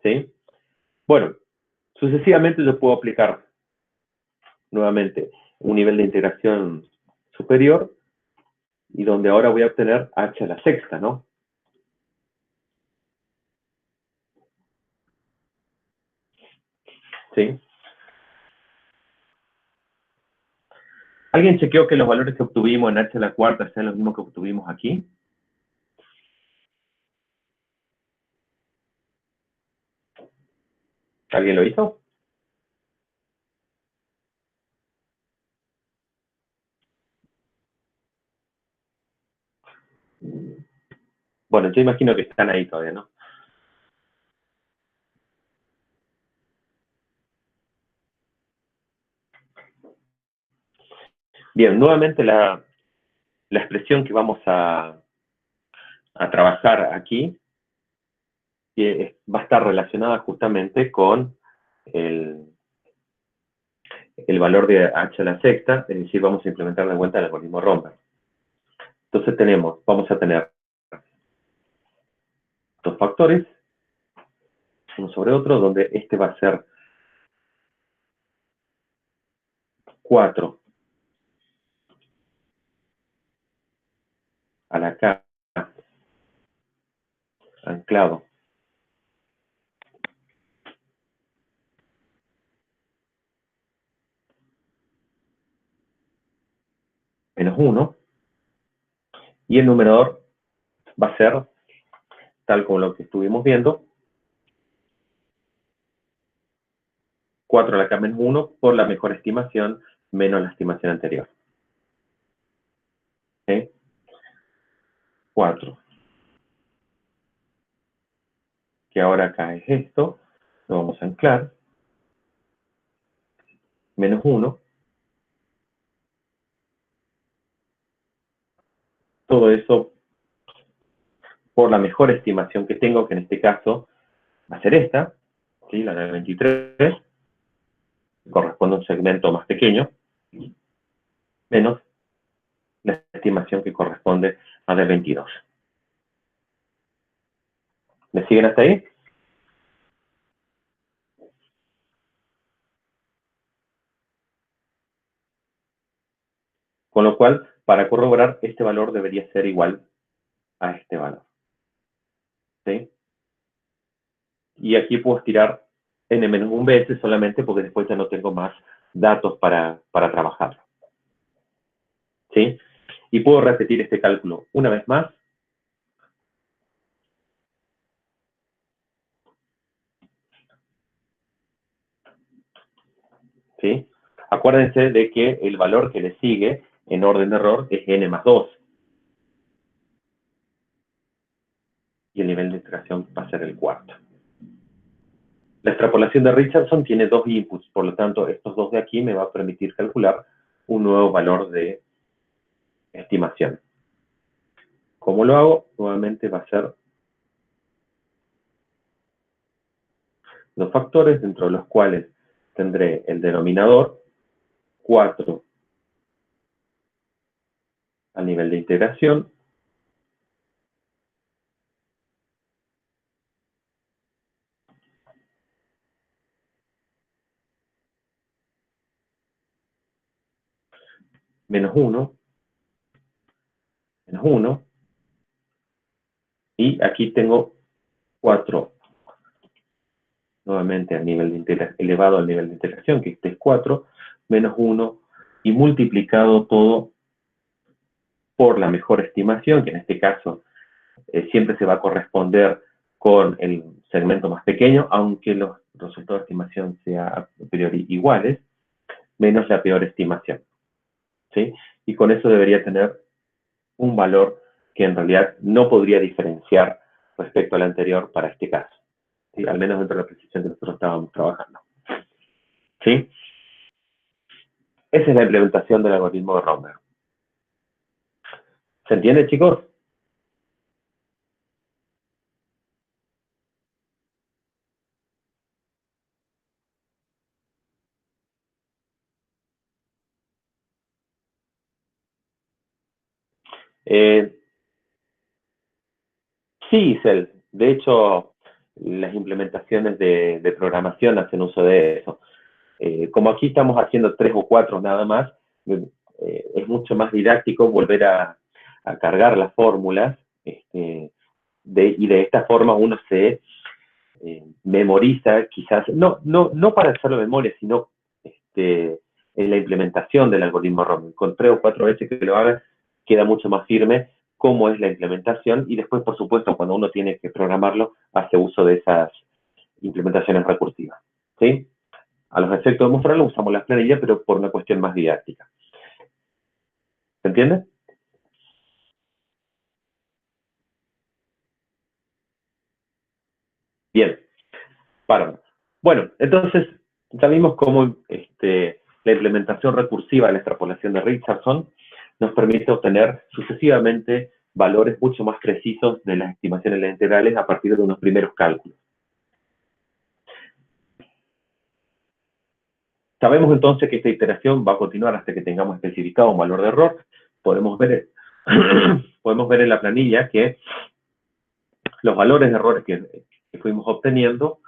¿Sí? Bueno, sucesivamente yo puedo aplicar nuevamente un nivel de integración superior y donde ahora voy a obtener h a la sexta, ¿no? ¿Sí? ¿Alguien chequeó que los valores que obtuvimos en h a la cuarta sean los mismos que obtuvimos aquí? ¿Alguien lo hizo? Bueno, yo imagino que están ahí todavía, ¿no? Bien, nuevamente la expresión que vamos a trabajar aquí va a estar relacionada justamente con el, el valor de h a la sexta, es decir, vamos a implementar de vuelta el algoritmo Romberg. Entonces vamos a tener dos factores, uno sobre otro, donde este va a ser 4 a la k anclado menos 1, y el numerador va a ser, tal como lo que estuvimos viendo, 4 a la k menos 1 por la mejor estimación menos la estimación anterior. ¿Okay? 4, que ahora acá es esto, lo vamos a anclar, menos 1, todo eso por la mejor estimación que tengo, que en este caso va a ser esta, ¿sí? La de 23, corresponde a un segmento más pequeño, menos la estimación que corresponde a de 22. ¿Me siguen hasta ahí? Con lo cual, para corroborar, este valor debería ser igual a este valor. ¿Sí? Y aquí puedo estirar n-1 veces solamente porque después ya no tengo más datos para trabajar. ¿Sí? Y puedo repetir este cálculo una vez más. ¿Sí? Acuérdense de que el valor que le sigue en orden de error es n más 2. Y el nivel de integración va a ser el cuarto. La extrapolación de Richardson tiene dos inputs, por lo tanto, estos dos de aquí me va a permitir calcular un nuevo valor de estimación. ¿Cómo lo hago? Nuevamente va a ser dos factores, dentro de los cuales tendré el denominador 4 al nivel de integración, menos 1, menos 1, y aquí tengo 4 nuevamente al nivel de integración, elevado al nivel de integración, que este es 4, menos 1, y multiplicado todo por la mejor estimación, que en este caso siempre se va a corresponder con el segmento más pequeño, aunque los resultados de estimación sean a priori iguales, menos la peor estimación. ¿Sí? Y con eso debería tener un valor que en realidad no podría diferenciar respecto al anterior para este caso. ¿Sí? Al menos dentro de la precisión que nosotros estábamos trabajando. ¿Sí? Esa es la implementación del algoritmo de Romberg. ¿Se entiende, chicos? Eh, sí, Cel. De hecho, las implementaciones de programación hacen uso de eso. Como aquí estamos haciendo 3 o 4 nada más, es mucho más didáctico volver a cargar las fórmulas, y de esta forma uno se memoriza, quizás, no para hacerlo de memoria, sino en la implementación del algoritmo Romberg. Con 3 o 4 veces que lo haga, queda mucho más firme cómo es la implementación, y después, por supuesto, cuando uno tiene que programarlo, hace uso de esas implementaciones recursivas. ¿Sí? A los efectos de mostrarlo usamos las planillas, pero por una cuestión más didáctica. ¿Se entiende? Bien, páramo. Bueno, entonces ya vimos cómo la implementación recursiva de la extrapolación de Richardson nos permite obtener sucesivamente valores mucho más precisos de las estimaciones de las integrales a partir de unos primeros cálculos. Sabemos entonces que esta iteración va a continuar hasta que tengamos especificado un valor de error. Podemos ver, podemos ver en la planilla que los valores de errores que fuimos obteniendo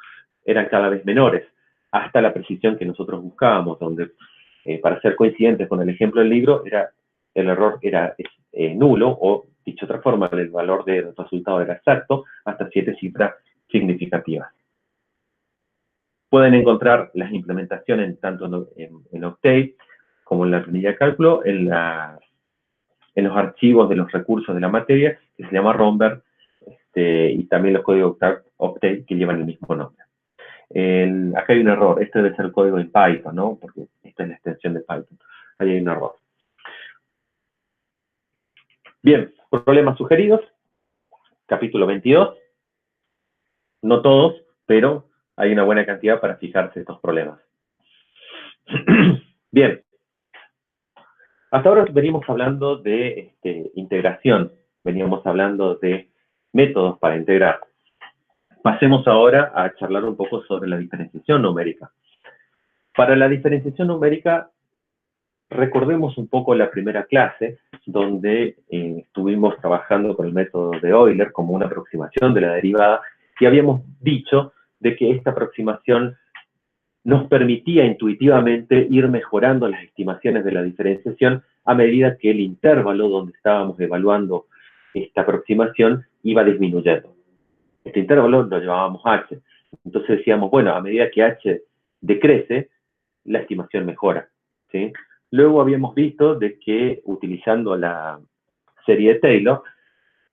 eran cada vez menores, hasta la precisión que nosotros buscábamos, donde para ser coincidentes con el ejemplo del libro, el error era nulo, o dicho de otra forma, el valor del resultado era exacto, hasta 7 cifras significativas. Pueden encontrar las implementaciones tanto en Octave como en la planilla de cálculo, en los archivos de los recursos de la materia, que se llama Romberg, y también los códigos Octave que llevan el mismo nombre. Acá hay un error, este debe ser el código en Python, ¿no? Porque esta es la extensión de Python. Ahí hay un error. Bien, problemas sugeridos, capítulo 22. No todos, pero hay una buena cantidad para fijarse estos problemas. Bien, hasta ahora venimos hablando de integración, veníamos hablando de métodos para integrar. Pasemos ahora a charlar un poco sobre la diferenciación numérica. Para la diferenciación numérica, recordemos un poco la primera clase, donde estuvimos trabajando con el método de Euler como una aproximación de la derivada, y habíamos dicho de que esta aproximación nos permitía intuitivamente ir mejorando las estimaciones de la diferenciación a medida que el intervalo donde estábamos evaluando esta aproximación iba disminuyendo. Este intervalo lo llamábamos h. Entonces decíamos, bueno, a medida que h decrece, la estimación mejora, ¿sí? Luego habíamos visto de que utilizando la serie de Taylor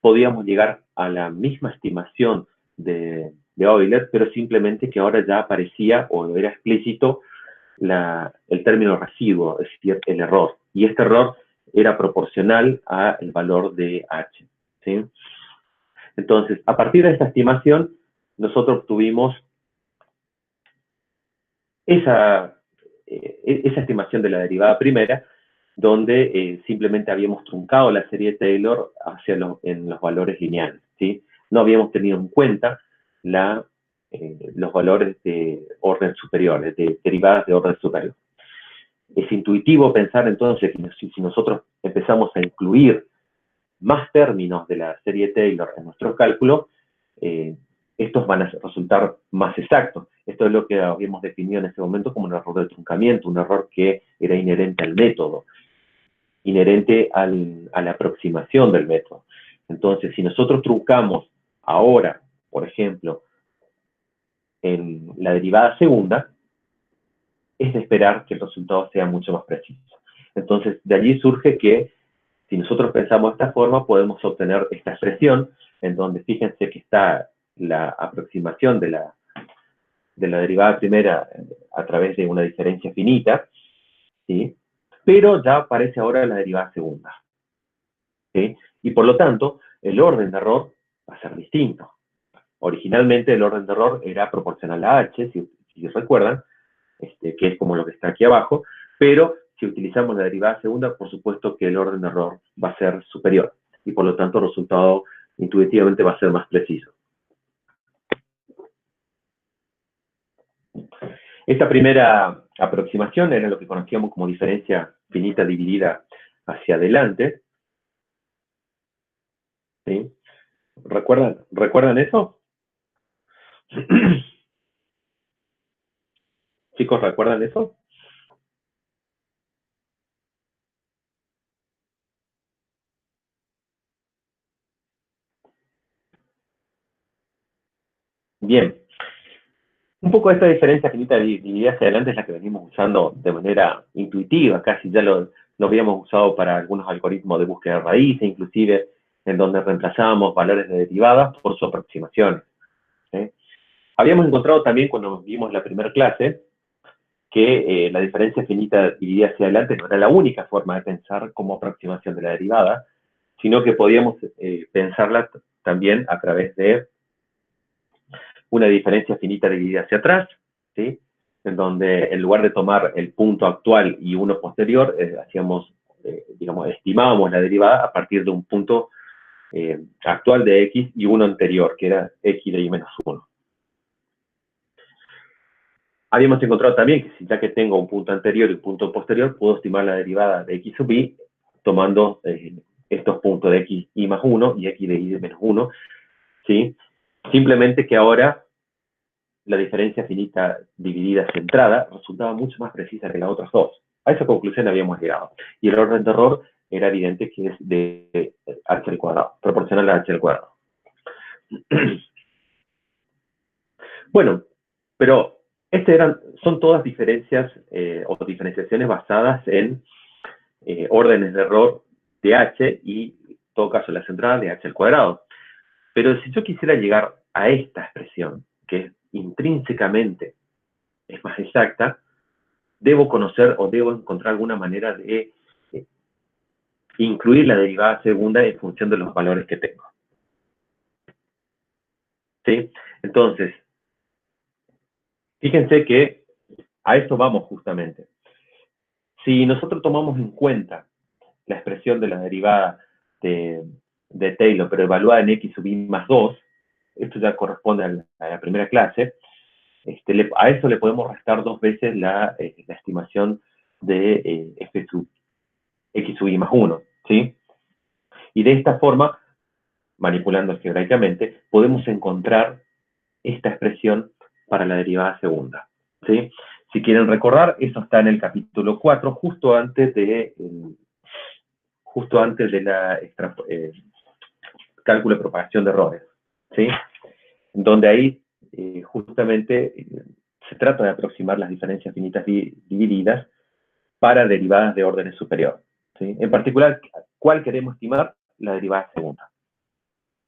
podíamos llegar a la misma estimación de Euler, pero simplemente que ahora ya aparecía o era explícito el término residuo, es decir, el error. Y este error era proporcional al valor de h, ¿sí? Entonces, a partir de esta estimación, nosotros obtuvimos esa estimación de la derivada primera, donde simplemente habíamos truncado la serie de Taylor en los valores lineales, ¿sí? No habíamos tenido en cuenta los valores de orden superior, de derivadas de orden superior. Es intuitivo pensar entonces que si nosotros empezamos a incluir más términos de la serie Taylor en nuestros cálculos, estos van a resultar más exactos. Esto es lo que habíamos definido en ese momento como un error de truncamiento, un error que era inherente al método, inherente a la aproximación del método. Entonces, si nosotros truncamos ahora, por ejemplo, en la derivada segunda, es de esperar que el resultado sea mucho más preciso. Entonces, de allí surge que si nosotros pensamos de esta forma, podemos obtener esta expresión, en donde fíjense que está la aproximación de la derivada primera a través de una diferencia finita, ¿sí? Pero ya aparece ahora la derivada segunda, ¿sí? Y por lo tanto, el orden de error va a ser distinto. Originalmente el orden de error era proporcional a h, si recuerdan, que es como lo que está aquí abajo, pero si utilizamos la derivada segunda, por supuesto que el orden de error va a ser superior, y por lo tanto el resultado intuitivamente va a ser más preciso. Esta primera aproximación era lo que conocíamos como diferencia finita dividida hacia adelante, ¿sí? ¿Recuerdan eso? Chicos, ¿recuerdan eso? Bien. Un poco esta diferencia finita dividida hacia adelante es la que venimos usando de manera intuitiva, casi ya lo habíamos usado para algunos algoritmos de búsqueda de raíces, inclusive en donde reemplazábamos valores de derivadas por su aproximación, ¿sí? Habíamos encontrado también cuando vimos la primera clase que la diferencia finita dividida hacia adelante no era la única forma de pensar como aproximación de la derivada, sino que podíamos pensarla también a través de una diferencia finita dividida hacia atrás, ¿sí? En donde en lugar de tomar el punto actual y uno posterior, digamos, estimábamos la derivada a partir de un punto actual de x y uno anterior, que era x de y menos 1. Habíamos encontrado también que ya que tengo un punto anterior y un punto posterior, puedo estimar la derivada de x sub y tomando estos puntos de x y más 1 y x de y de menos 1, ¿sí? Simplemente que ahora la diferencia finita dividida centrada resultaba mucho más precisa que las otras dos. A esa conclusión habíamos llegado. Y el orden de error era evidente que es de h al cuadrado, proporcional a h al cuadrado. Bueno, pero son todas diferencias o diferenciaciones basadas en órdenes de error de h y, en todo caso, la centrada de h al cuadrado. Pero si yo quisiera llegar a esta expresión, que intrínsecamente es más exacta, debo conocer o debo encontrar alguna manera de incluir la derivada segunda en función de los valores que tengo. ¿Sí? Entonces, fíjense que a esto vamos justamente. Si nosotros tomamos en cuenta la expresión de la derivada de Taylor, pero evaluada en x sub i más 2, esto ya corresponde a la primera clase, a eso le podemos restar 2 veces la estimación de f sub x sub i más 1, ¿sí? Y de esta forma, manipulando algebraicamente, podemos encontrar esta expresión para la derivada segunda, ¿sí? Si quieren recordar, eso está en el capítulo 4, justo antes de la cálculo de propagación de errores, ¿sí? Donde ahí justamente se trata de aproximar las diferencias finitas divididas para derivadas de órdenes superior, ¿sí? En particular, ¿cuál queremos estimar? La derivada segunda.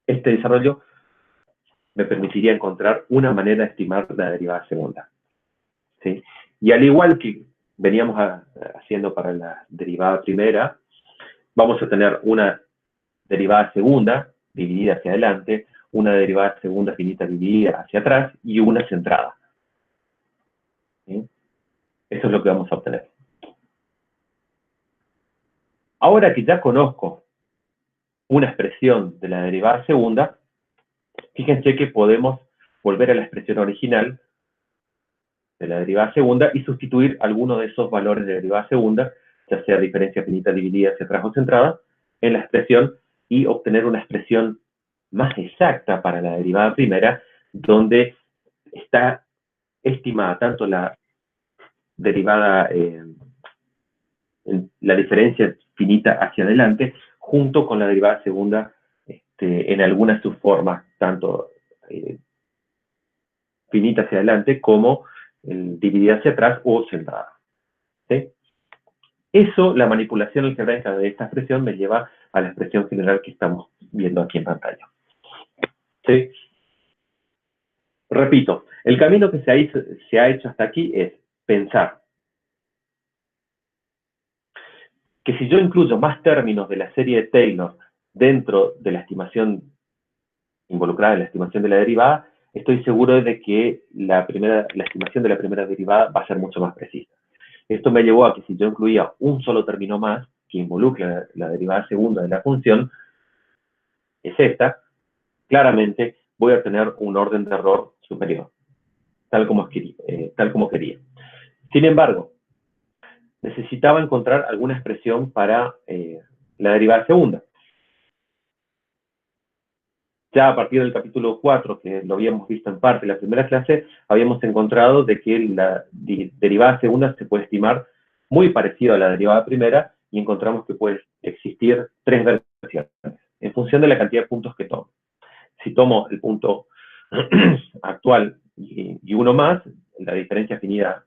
Este desarrollo me permitiría encontrar una manera de estimar la derivada segunda, ¿sí? Y al igual que veníamos haciendo para la derivada primera, vamos a tener una derivada segunda dividida hacia adelante, una derivada segunda finita dividida hacia atrás y una centrada, ¿sí? Eso es lo que vamos a obtener. Ahora que ya conozco una expresión de la derivada segunda, fíjense que podemos volver a la expresión original de la derivada segunda y sustituir alguno de esos valores de derivada segunda, ya sea diferencia finita dividida hacia atrás o centrada, en la expresión y obtener una expresión más exacta para la derivada primera, donde está estimada tanto la derivada, la diferencia finita hacia adelante, junto con la derivada segunda en algunas subformas, tanto finita hacia adelante como dividida hacia atrás o centrada, ¿sí? Eso, la manipulación algebraica de esta expresión me lleva a la expresión general que estamos viendo aquí en pantalla, ¿sí? Repito, el camino que se ha hecho hasta aquí es pensar que si yo incluyo más términos de la serie de Taylor dentro de la estimación involucrada en la estimación de la derivada, estoy seguro de que la estimación de la primera derivada va a ser mucho más precisa. Esto me llevó a que si yo incluía un solo término más que involucre la derivada segunda de la función, es esta, claramente voy a tener un orden de error superior, tal como quería. Sin embargo, necesitaba encontrar alguna expresión para la derivada segunda. Ya a partir del capítulo 4, que lo habíamos visto en parte en la primera clase, habíamos encontrado de que la derivada segunda se puede estimar muy parecido a la derivada primera y encontramos que puede existir 3 versiones en función de la cantidad de puntos que tomo. Si tomo el punto actual y uno más, la diferencia finita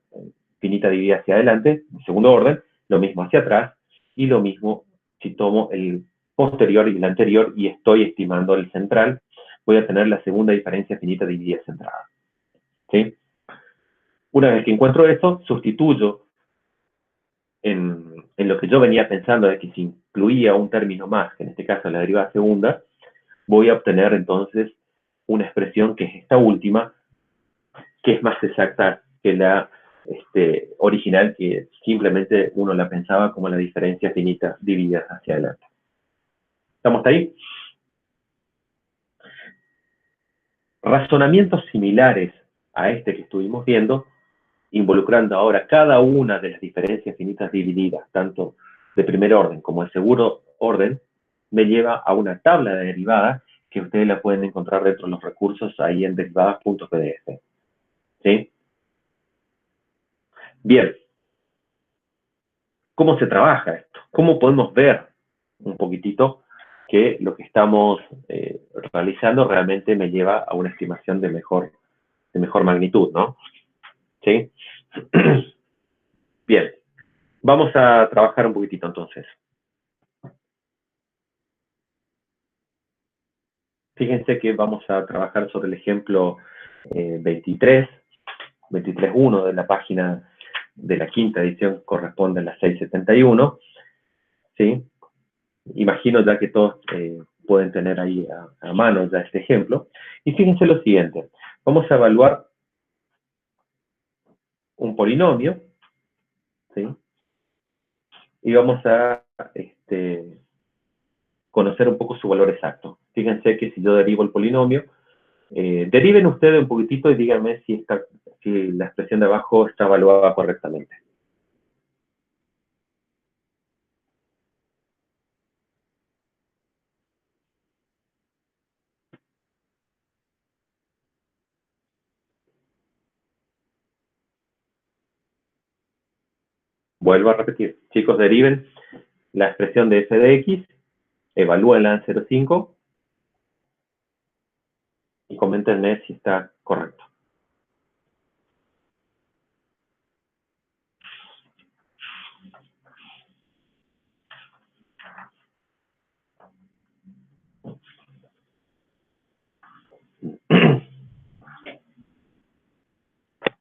dividida hacia adelante, en segundo orden, lo mismo hacia atrás, y lo mismo si tomo el posterior y el anterior y estoy estimando el central, voy a tener la segunda diferencia finita dividida centrada, ¿sí? Una vez que encuentro eso, sustituyo en lo que yo venía pensando de que si incluía un término más, que en este caso la derivada segunda, voy a obtener entonces una expresión que es esta última, que es más exacta que la original, que simplemente uno la pensaba como la diferencia finita dividida hacia adelante. ¿Estamos ahí? Razonamientos similares a este que estuvimos viendo, involucrando ahora cada una de las diferencias finitas divididas, tanto de primer orden como de segundo orden, me lleva a una tabla de derivadas que ustedes la pueden encontrar dentro de los recursos ahí en derivadas.pdf. ¿Sí? Bien, ¿cómo se trabaja esto? ¿Cómo podemos ver un poquitito que lo que estamos realizando realmente me lleva a una estimación de mejor magnitud, ¿no? ¿Sí? Bien, vamos a trabajar un poquitito entonces. Fíjense que vamos a trabajar sobre el ejemplo 23.1 de la página de la quinta edición, corresponde a la 671, ¿sí? Imagino ya que todos pueden tener ahí a mano ya este ejemplo. Y fíjense lo siguiente, vamos a evaluar un polinomio, ¿sí? Y vamos a conocer un poco su valor exacto. Fíjense que si yo derivo el polinomio, deriven ustedes un poquitito y díganme si la expresión de abajo está evaluada correctamente. Vuelvo a repetir. Chicos, deriven la expresión de f de x, evalúenla en 0,5 y coméntenme si está correcto.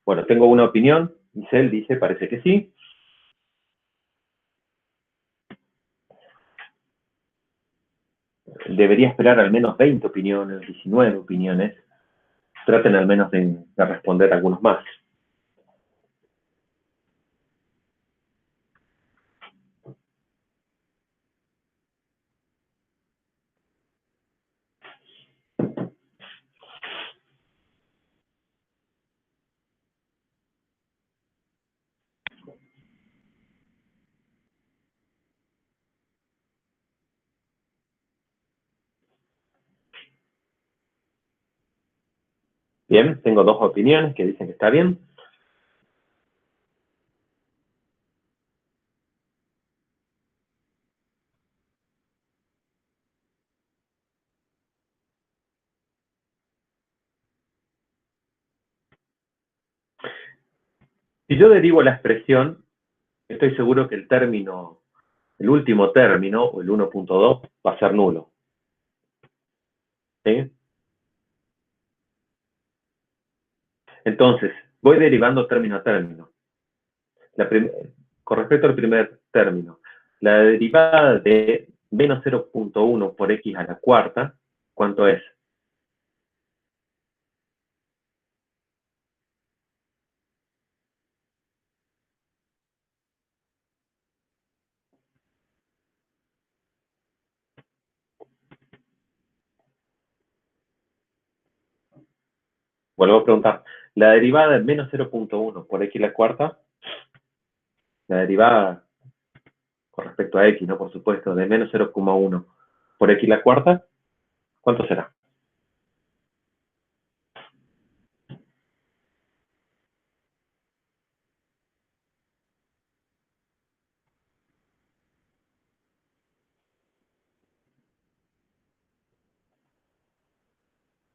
Bueno, tengo una opinión. Giselle dice, parece que sí. Debería esperar al menos 20 opiniones, 19 opiniones. Traten al menos de responder algunos más. Bien, tengo dos opiniones que dicen que está bien. Si yo derivo la expresión, estoy seguro que el último término, o el 1.2, va a ser nulo. ¿Sí? Entonces, voy derivando término a término. Con respecto al primer término, la derivada de menos 0.1 por x a la cuarta, ¿cuánto es? Vuelvo a preguntar, la derivada de menos 0.1 por x a la cuarta, la derivada con respecto a x, ¿no? Por supuesto, de menos 0,1 por x a la cuarta, ¿cuánto será?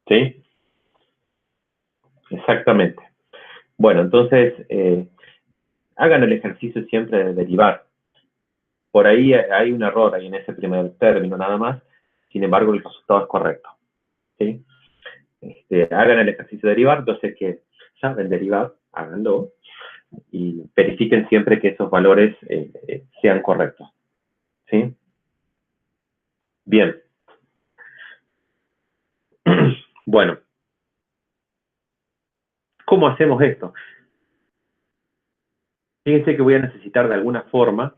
¿Sí? Exactamente. Bueno, entonces, hagan el ejercicio siempre de derivar. Por ahí hay un error ahí en ese primer término nada más, sin embargo el resultado es correcto. ¿Sí? Hagan el ejercicio de derivar, yo sé que saben derivar, háganlo, y verifiquen siempre que esos valores sean correctos. ¿Sí? Bien. Bueno, ¿Cómo hacemos esto? Fíjense que voy a necesitar de alguna forma,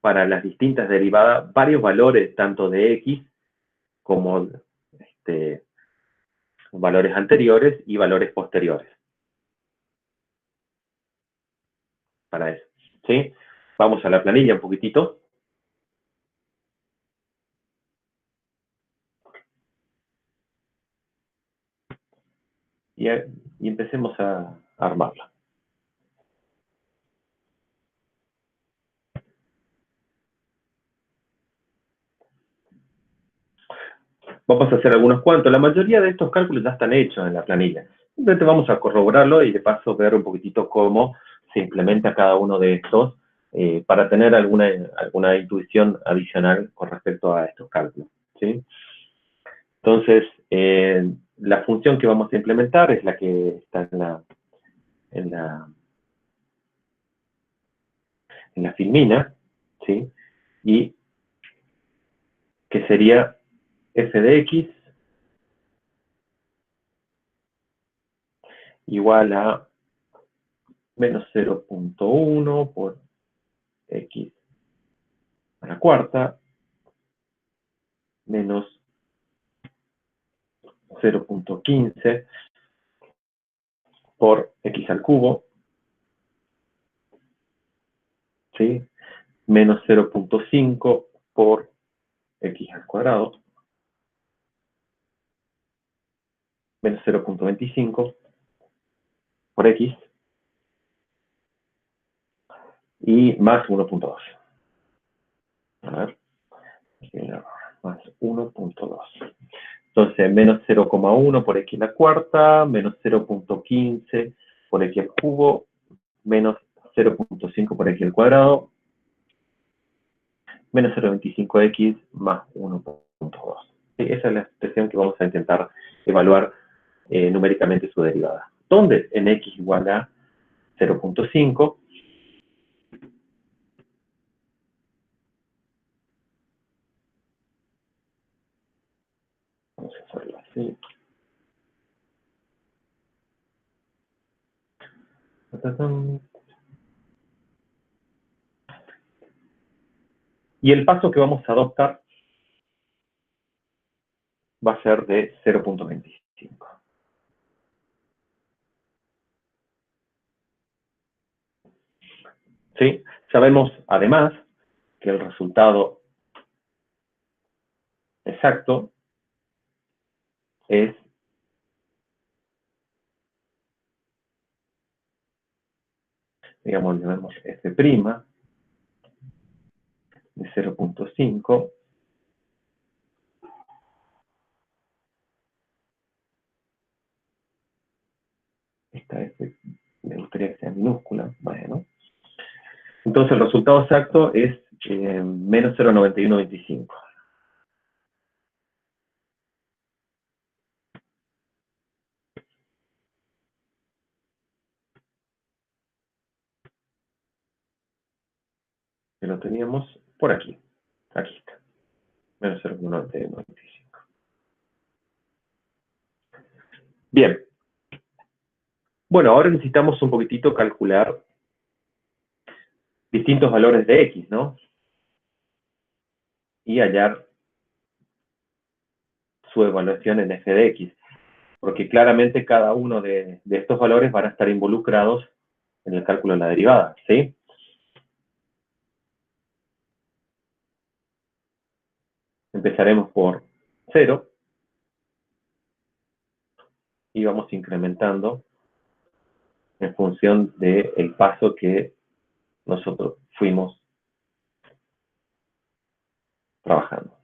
para las distintas derivadas, varios valores, tanto de x como valores anteriores y valores posteriores. Para eso, ¿sí? Vamos a la planilla un poquitito. Y empecemos a armarla. Vamos a hacer algunos cuantos. La mayoría de estos cálculos ya están hechos en la planilla. Simplemente vamos a corroborarlo y de paso ver un poquitito cómo se implementa cada uno de estos para tener alguna intuición adicional con respecto a estos cálculos, ¿sí? Entonces, la función que vamos a implementar es la que está en la filmina, ¿sí? Y que sería f de x igual a menos 0.1 por x a la cuarta menos 0.15 por x al cubo, ¿sí? Menos 0.5 por x al cuadrado, menos 0.25 por x, y más 1.2. A ver, más 1.2. Entonces, menos 0,1 por x a la cuarta, menos 0.15 por x al cubo, menos 0.5 por x al cuadrado, menos 0.25x más 1.2. Sí, esa es la expresión que vamos a intentar evaluar numéricamente su derivada. ¿Dónde? En x igual a 0.5. Vamos a hacerlo así. Y el paso que vamos a adoptar va a ser de 0.25. ¿Sí? Sabemos, además, que el resultado exacto es digamos, llamemos f' de 0.5. Esta f me gustaría que sea minúscula, bueno. Entonces el resultado exacto es menos 0.9125. Que lo teníamos por aquí. Aquí está. Menos 0.9125. Bien. Bueno, ahora necesitamos un poquitito calcular distintos valores de x, ¿no? Y hallar su evaluación en f de x. Porque claramente cada uno de estos valores van a estar involucrados en el cálculo de la derivada, ¿sí? Empezaremos por 0 y vamos incrementando en función del paso que nosotros fuimos trabajando.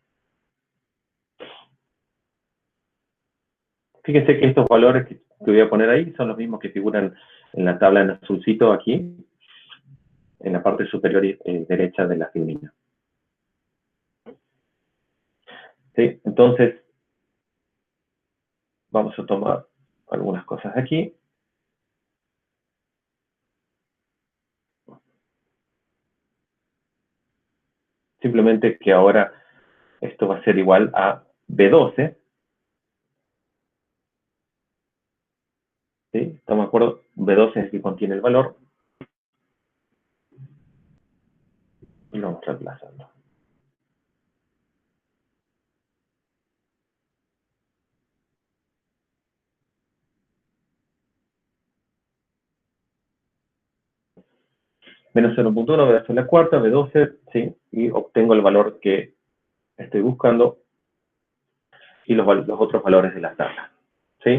Fíjense que estos valores que voy a poner ahí son los mismos que figuran en la tabla en azulcito aquí, en la parte superior derecha de la filmina. ¿Sí? Entonces, vamos a tomar algunas cosas aquí. Simplemente que ahora esto va a ser igual a B12 ¿Sí? ¿Estamos de acuerdo? B2 es el que contiene el valor. Y lo vamos reemplazando. Menos 0.1, voy a hacer la cuarta, B12, ¿sí? Y obtengo el valor que estoy buscando y los otros valores de la tabla. ¿Sí?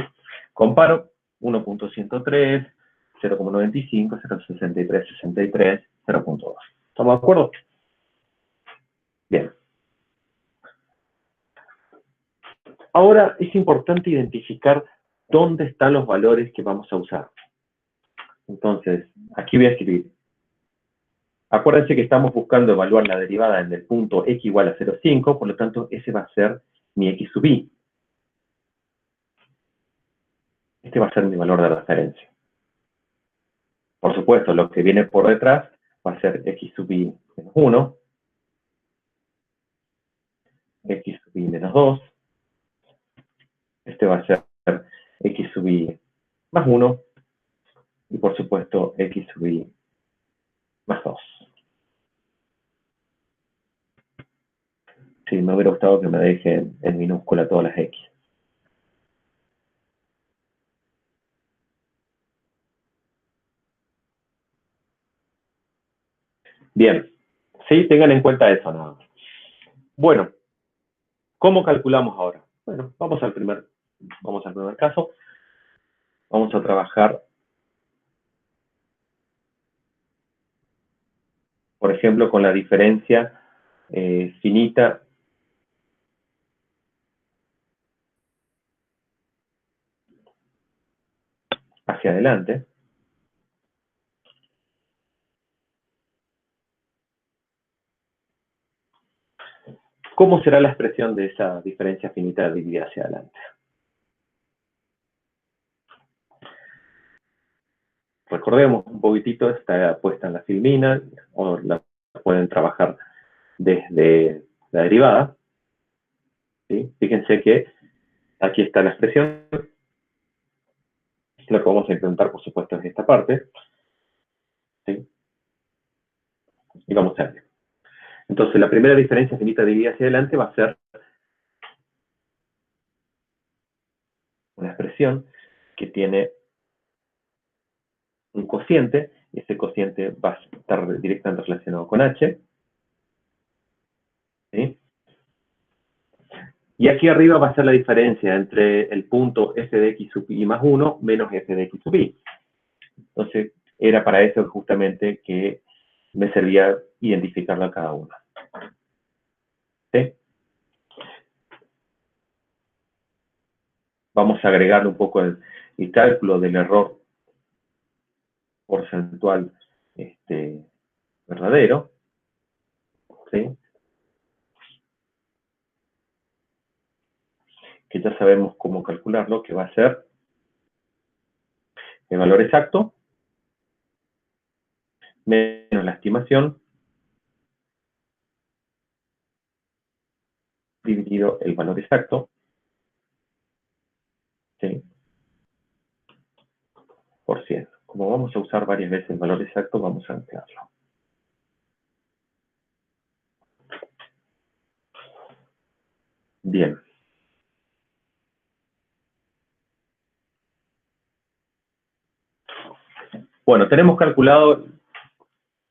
Comparo 1.103, 0.95, 0.63, 63, 0.2. ¿Estamos de acuerdo? Bien. Ahora es importante identificar dónde están los valores que vamos a usar. Entonces, aquí voy a escribir. Acuérdense que estamos buscando evaluar la derivada en el punto x igual a 0,5, por lo tanto, ese va a ser mi x sub i. Este va a ser mi valor de referencia. Por supuesto, lo que viene por detrás va a ser x sub i menos 1, x sub i menos 2, este va a ser x sub i más 1, y por supuesto x sub i más 2. Sí, me hubiera gustado que me dejen en minúscula todas las x. Bien, sí, tengan en cuenta eso nada más. Bueno, ¿cómo calculamos ahora? Bueno, vamos al primer caso. Vamos a trabajar, por ejemplo, con la diferencia finita hacia adelante. ¿Cómo será la expresión de esa diferencia finita dividida hacia adelante? Recordemos un poquitito, está puesta en la filmina, o la pueden trabajar desde la derivada. ¿Sí? Fíjense que aquí está la expresión. Lo que vamos a implementar, por supuesto, es esta parte. ¿Sí? Y vamos a ver. Entonces, la primera diferencia finita dividida hacia adelante va a ser una expresión que tiene un cociente, y ese cociente va a estar directamente relacionado con h. ¿Sí? Y aquí arriba va a ser la diferencia entre el punto f de x sub i más 1 menos f de x sub i. Entonces, era para eso justamente que me servía identificarlo a cada uno. ¿Sí? Vamos a agregarle un poco el cálculo del error porcentual verdadero. ¿Sí? Que ya sabemos cómo calcularlo, que va a ser el valor exacto menos la estimación dividido el valor exacto, ¿sí? Por 100. Como vamos a usar varias veces el valor exacto, vamos a emplearlo. Bien. Bueno, tenemos calculado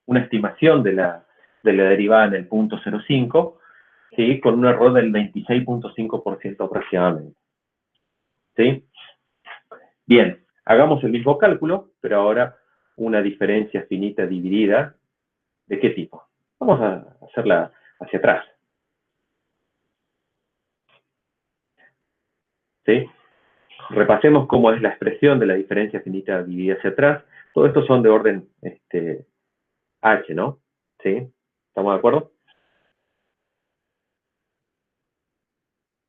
una estimación de la derivada en el punto 0,5, ¿sí? Con un error del 26.5% aproximadamente. ¿Sí? Bien, hagamos el mismo cálculo, pero ahora una diferencia finita dividida. ¿De qué tipo? Vamos a hacerla hacia atrás. ¿Sí? Repasemos cómo es la expresión de la diferencia finita dividida hacia atrás. Todo esto son de orden h, ¿no? ¿Sí? ¿Estamos de acuerdo?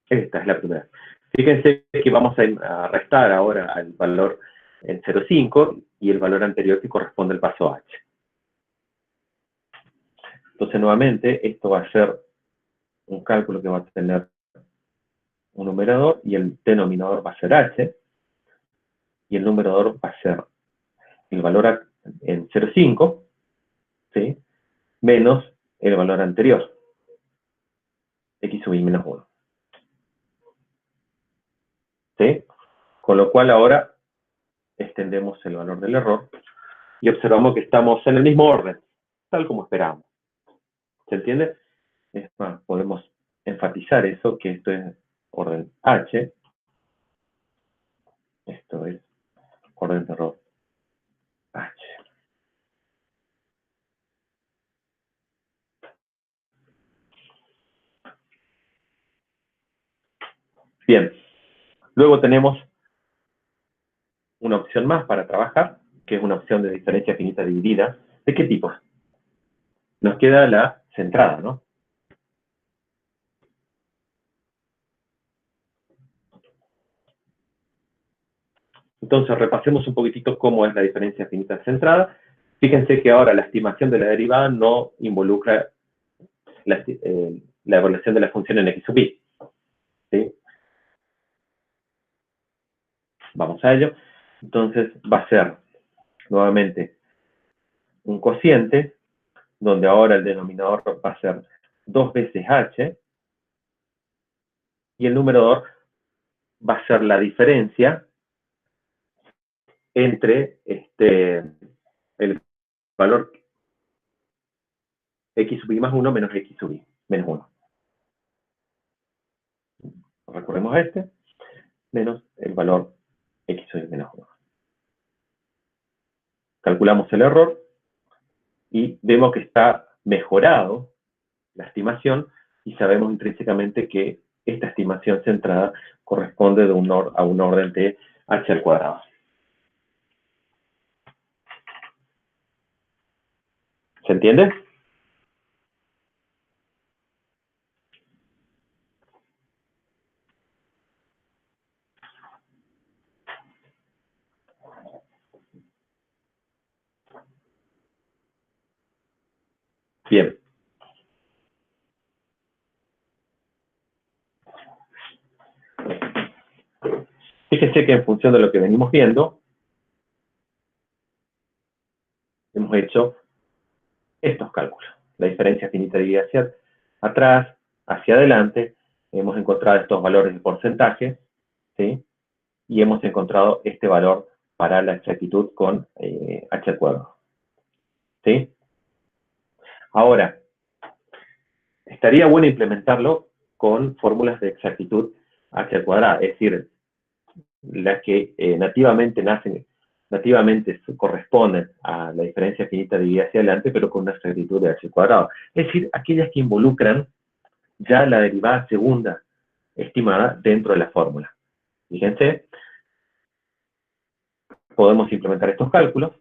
Esta es la primera. Fíjense que vamos a restar ahora al valor en 0,5 y el valor anterior que corresponde al paso h. Entonces, nuevamente, esto va a ser un cálculo que va a tener un numerador y el denominador va a ser h. y el numerador va a ser el valor en 0,5, ¿sí? Menos el valor anterior, x sub i menos 1. ¿Sí? Con lo cual ahora extendemos el valor del error y observamos que estamos en el mismo orden, tal como esperábamos. ¿Se entiende? Es más, podemos enfatizar eso, que esto es orden H, esto es orden de error H. Bien, luego tenemos una opción más para trabajar, que es una opción de diferencia finita dividida. ¿De qué tipo? Nos queda la centrada, ¿no? Entonces repasemos un poquitito cómo es la diferencia finita centrada. Fíjense que ahora la estimación de la derivada no involucra la evaluación de la función en x sub i. ¿Sí? Vamos a ello. Entonces va a ser nuevamente un cociente, donde ahora el denominador va a ser 2 veces h, y el numerador va a ser la diferencia entre el valor x sub i más 1 menos x sub i menos 1. Recurremos a este, menos el valor x sub i menos 1. Calculamos el error y vemos que está mejorado la estimación y sabemos intrínsecamente que esta estimación centrada corresponde a un orden de h al cuadrado. ¿Se entiende? Bien. Fíjense que en función de lo que venimos viendo, hemos hecho estos cálculos. La diferencia finita dividida hacia atrás, hacia adelante, hemos encontrado estos valores de porcentaje, ¿sí? Y hemos encontrado este valor para la exactitud con h al cuadrado. ¿Sí? Ahora, estaría bueno implementarlo con fórmulas de exactitud h al cuadrado, es decir, las que nativamente corresponden a la diferencia finita dividida hacia adelante, pero con una exactitud de h al cuadrado. Es decir, aquellas que involucran ya la derivada segunda estimada dentro de la fórmula. Fíjense, podemos implementar estos cálculos.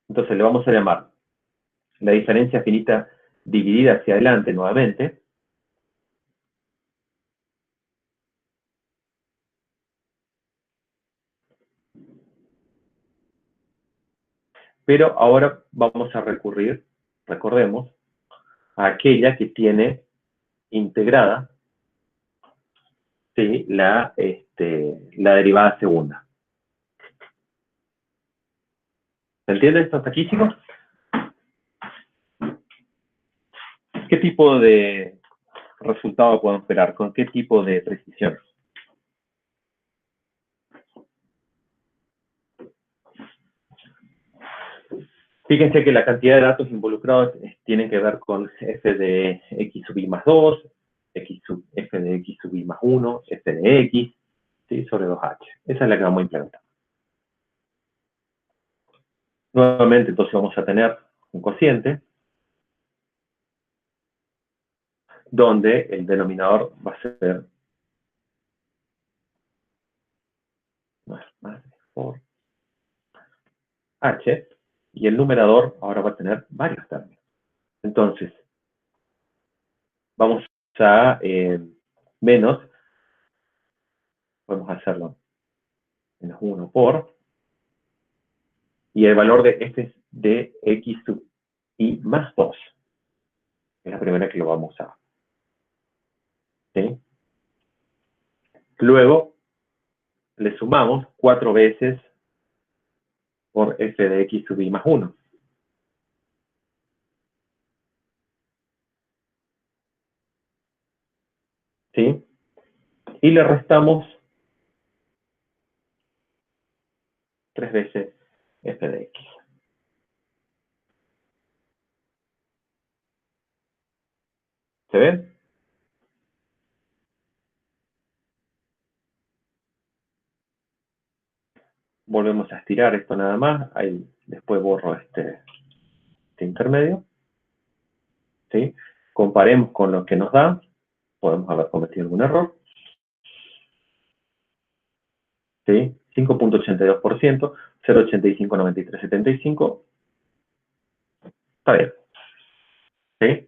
Entonces le vamos a llamar la diferencia finita dividida hacia adelante nuevamente. Pero ahora vamos a recurrir, recordemos, a aquella que tiene integrada, ¿sí?, la derivada segunda. ¿Se entiende esto hasta aquí, chicos? ¿Qué tipo de resultado podemos esperar? ¿Con qué tipo de precisión? Fíjense que la cantidad de datos involucrados tienen que ver con f de x sub i más 2, f de x sub i más 1, f de x, ¿sí?, sobre 2h. Esa es la que vamos a implementar. Nuevamente, entonces vamos a tener un cociente donde el denominador va a ser más por h, y el numerador ahora va a tener varios términos. Entonces, vamos a menos, podemos hacerlo menos 1 por, y el valor de este es de x sub i más 2. Es la primera que lo vamos a usar. ¿Sí? Luego le sumamos 4 veces por f de x sub i más 1. ¿Sí? Y le restamos 3 veces f de x. ¿Se ve? Volvemos a estirar esto nada más. Ahí después borro este intermedio. ¿Sí? Comparemos con lo que nos da. Podemos haber cometido algún error. ¿Sí? 5.82%, 0.859375. Está bien. ¿Sí?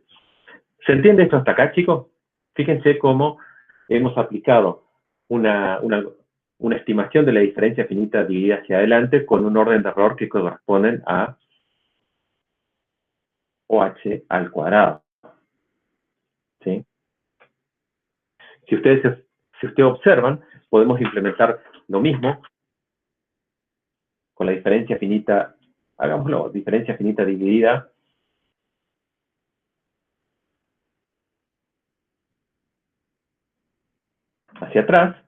¿Se entiende esto hasta acá, chicos? Fíjense cómo hemos aplicado una estimación de la diferencia finita dividida hacia adelante con un orden de error que corresponden a OH al cuadrado. ¿Sí? Si ustedes observan, podemos implementar lo mismo con la diferencia finita, hagámoslo, diferencia finita dividida hacia atrás,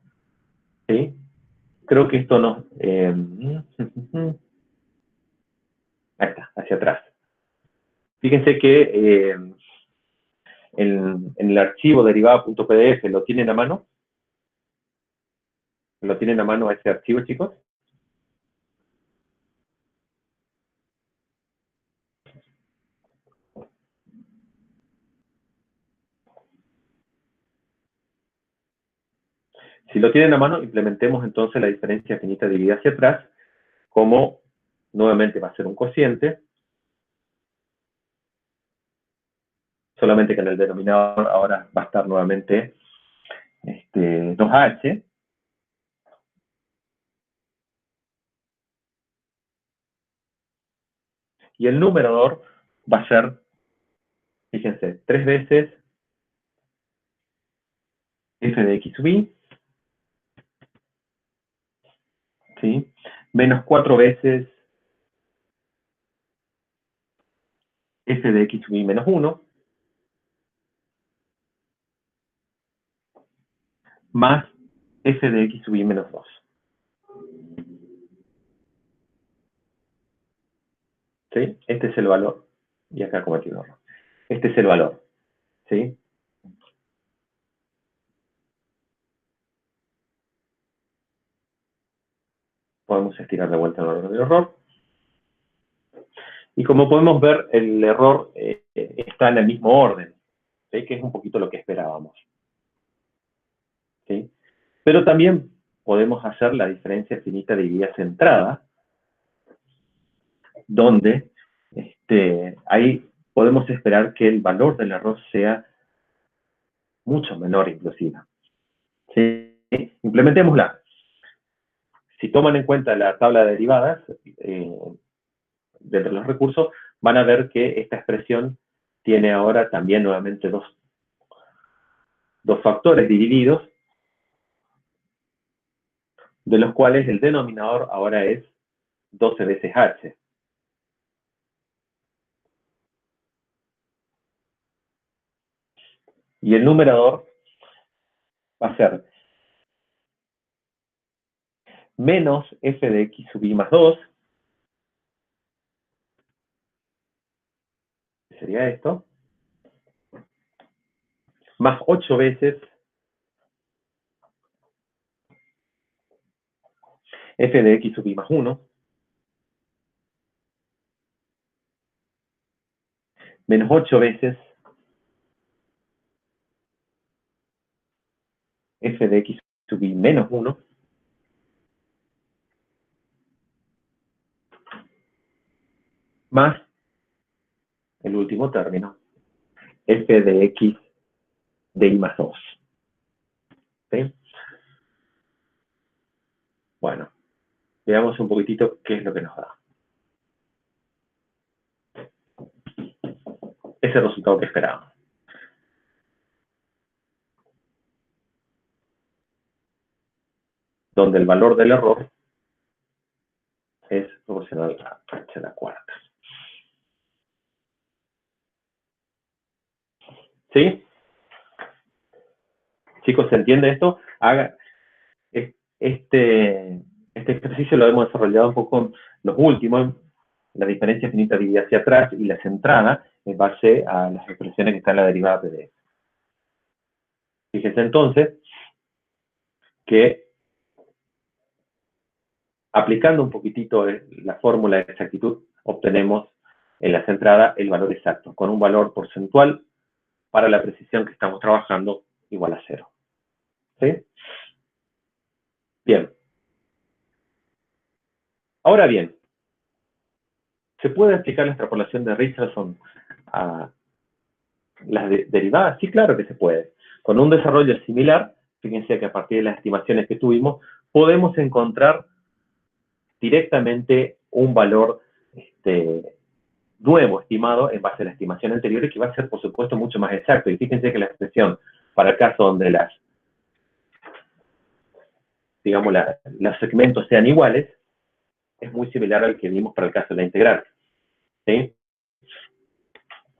¿sí? Creo que esto nos... ahí está, hacia atrás. Fíjense que en el archivo derivada.pdf lo tienen a mano. ¿Lo tienen a mano ese archivo, chicos? Si lo tienen a mano, implementemos entonces la diferencia finita dividida hacia atrás, como nuevamente va a ser un cociente, solamente que en el denominador ahora va a estar nuevamente 2h, y el numerador va a ser, fíjense, 3 veces f de x sub i, ¿sí? Menos 4 veces f de x sub i menos 1, más f de x sub i menos 2. ¿Sí? Este es el valor. Y acá cometí un error. Este es el valor. ¿Sí? Podemos estirar de vuelta el valor del error. Y como podemos ver, el error está en el mismo orden, ¿sí? Que es un poquito lo que esperábamos. ¿Sí? Pero también podemos hacer la diferencia finita dividida centrada, donde ahí podemos esperar que el valor del error sea mucho menor inclusive. ¿Sí? Implementémosla. Si toman en cuenta la tabla de derivadas, dentro de los recursos, van a ver que esta expresión tiene ahora también nuevamente dos factores divididos, de los cuales el denominador ahora es 12 veces h. Y el numerador va a ser menos f de x sub i más 2, que sería esto, más 8 veces f de x sub i más 1, menos 8 veces f de x sub i menos 1, más el último término, f de x de i más 2. ¿Sí? Bueno, veamos un poquitito qué es lo que nos da. Ese resultado que esperábamos. donde el valor del error es proporcional a h a la cuarta. ¿Sí? Chicos, ¿se entiende esto? Este ejercicio lo hemos desarrollado un poco en los últimos, la diferencia finita dividida hacia atrás y la centrada en base a las expresiones que están en la derivada PDF. Fíjense entonces que aplicando un poquitito la fórmula de exactitud, obtenemos en la centrada el valor exacto, con un valor porcentual para la precisión que estamos trabajando igual a 0. ¿Sí? Bien. Ahora bien, ¿se puede aplicar la extrapolación de Richardson a las derivadas? Sí, claro que se puede. Con un desarrollo similar, fíjense que a partir de las estimaciones que tuvimos, podemos encontrar directamente un valor nuevo estimado en base a la estimación anterior, que va a ser, por supuesto, mucho más exacto. Y fíjense que la expresión para el caso donde los segmentos sean iguales, es muy similar al que vimos para el caso de la integral. ¿Sí?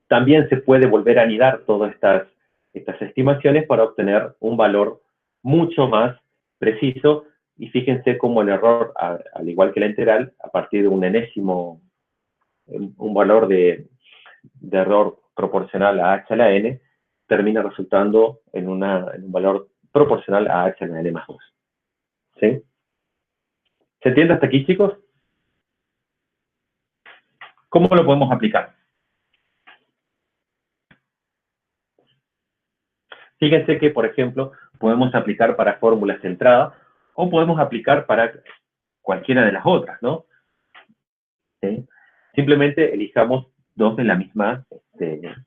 También se puede volver a anidar todas estas estimaciones para obtener un valor mucho más preciso. Y fíjense cómo el error, al igual que la integral, a partir de un enésimo, un valor de error proporcional a h a la n, termina resultando en un valor proporcional a h a la n más 2. ¿Sí? ¿Se entiende hasta aquí, chicos? ¿Cómo lo podemos aplicar? Fíjense que, por ejemplo, podemos aplicar para fórmulas centradas o podemos aplicar para cualquiera de las otras, ¿no? ¿Sí? Simplemente elijamos dos de la misma, del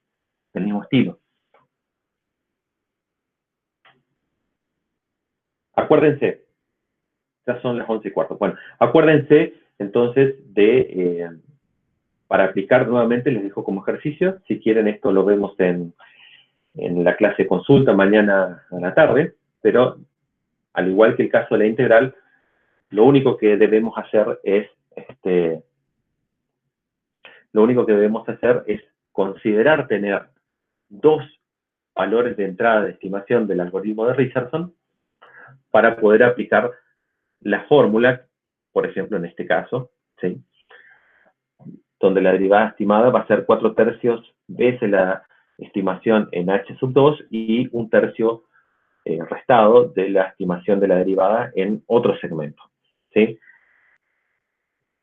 mismo estilo. Acuérdense, ya son las 11:15. Bueno, acuérdense entonces para aplicar nuevamente, les dejo como ejercicio. Si quieren, esto lo vemos en la clase de consulta mañana a la tarde, pero al igual que el caso de la integral, lo único que debemos hacer es considerar tener dos valores de entrada de estimación del algoritmo de Richardson para poder aplicar la fórmula, por ejemplo, en este caso, ¿sí? Donde la derivada estimada va a ser 4/3 veces la estimación en h sub 2 y 1/3 restado de la estimación de la derivada en otro segmento. ¿Sí?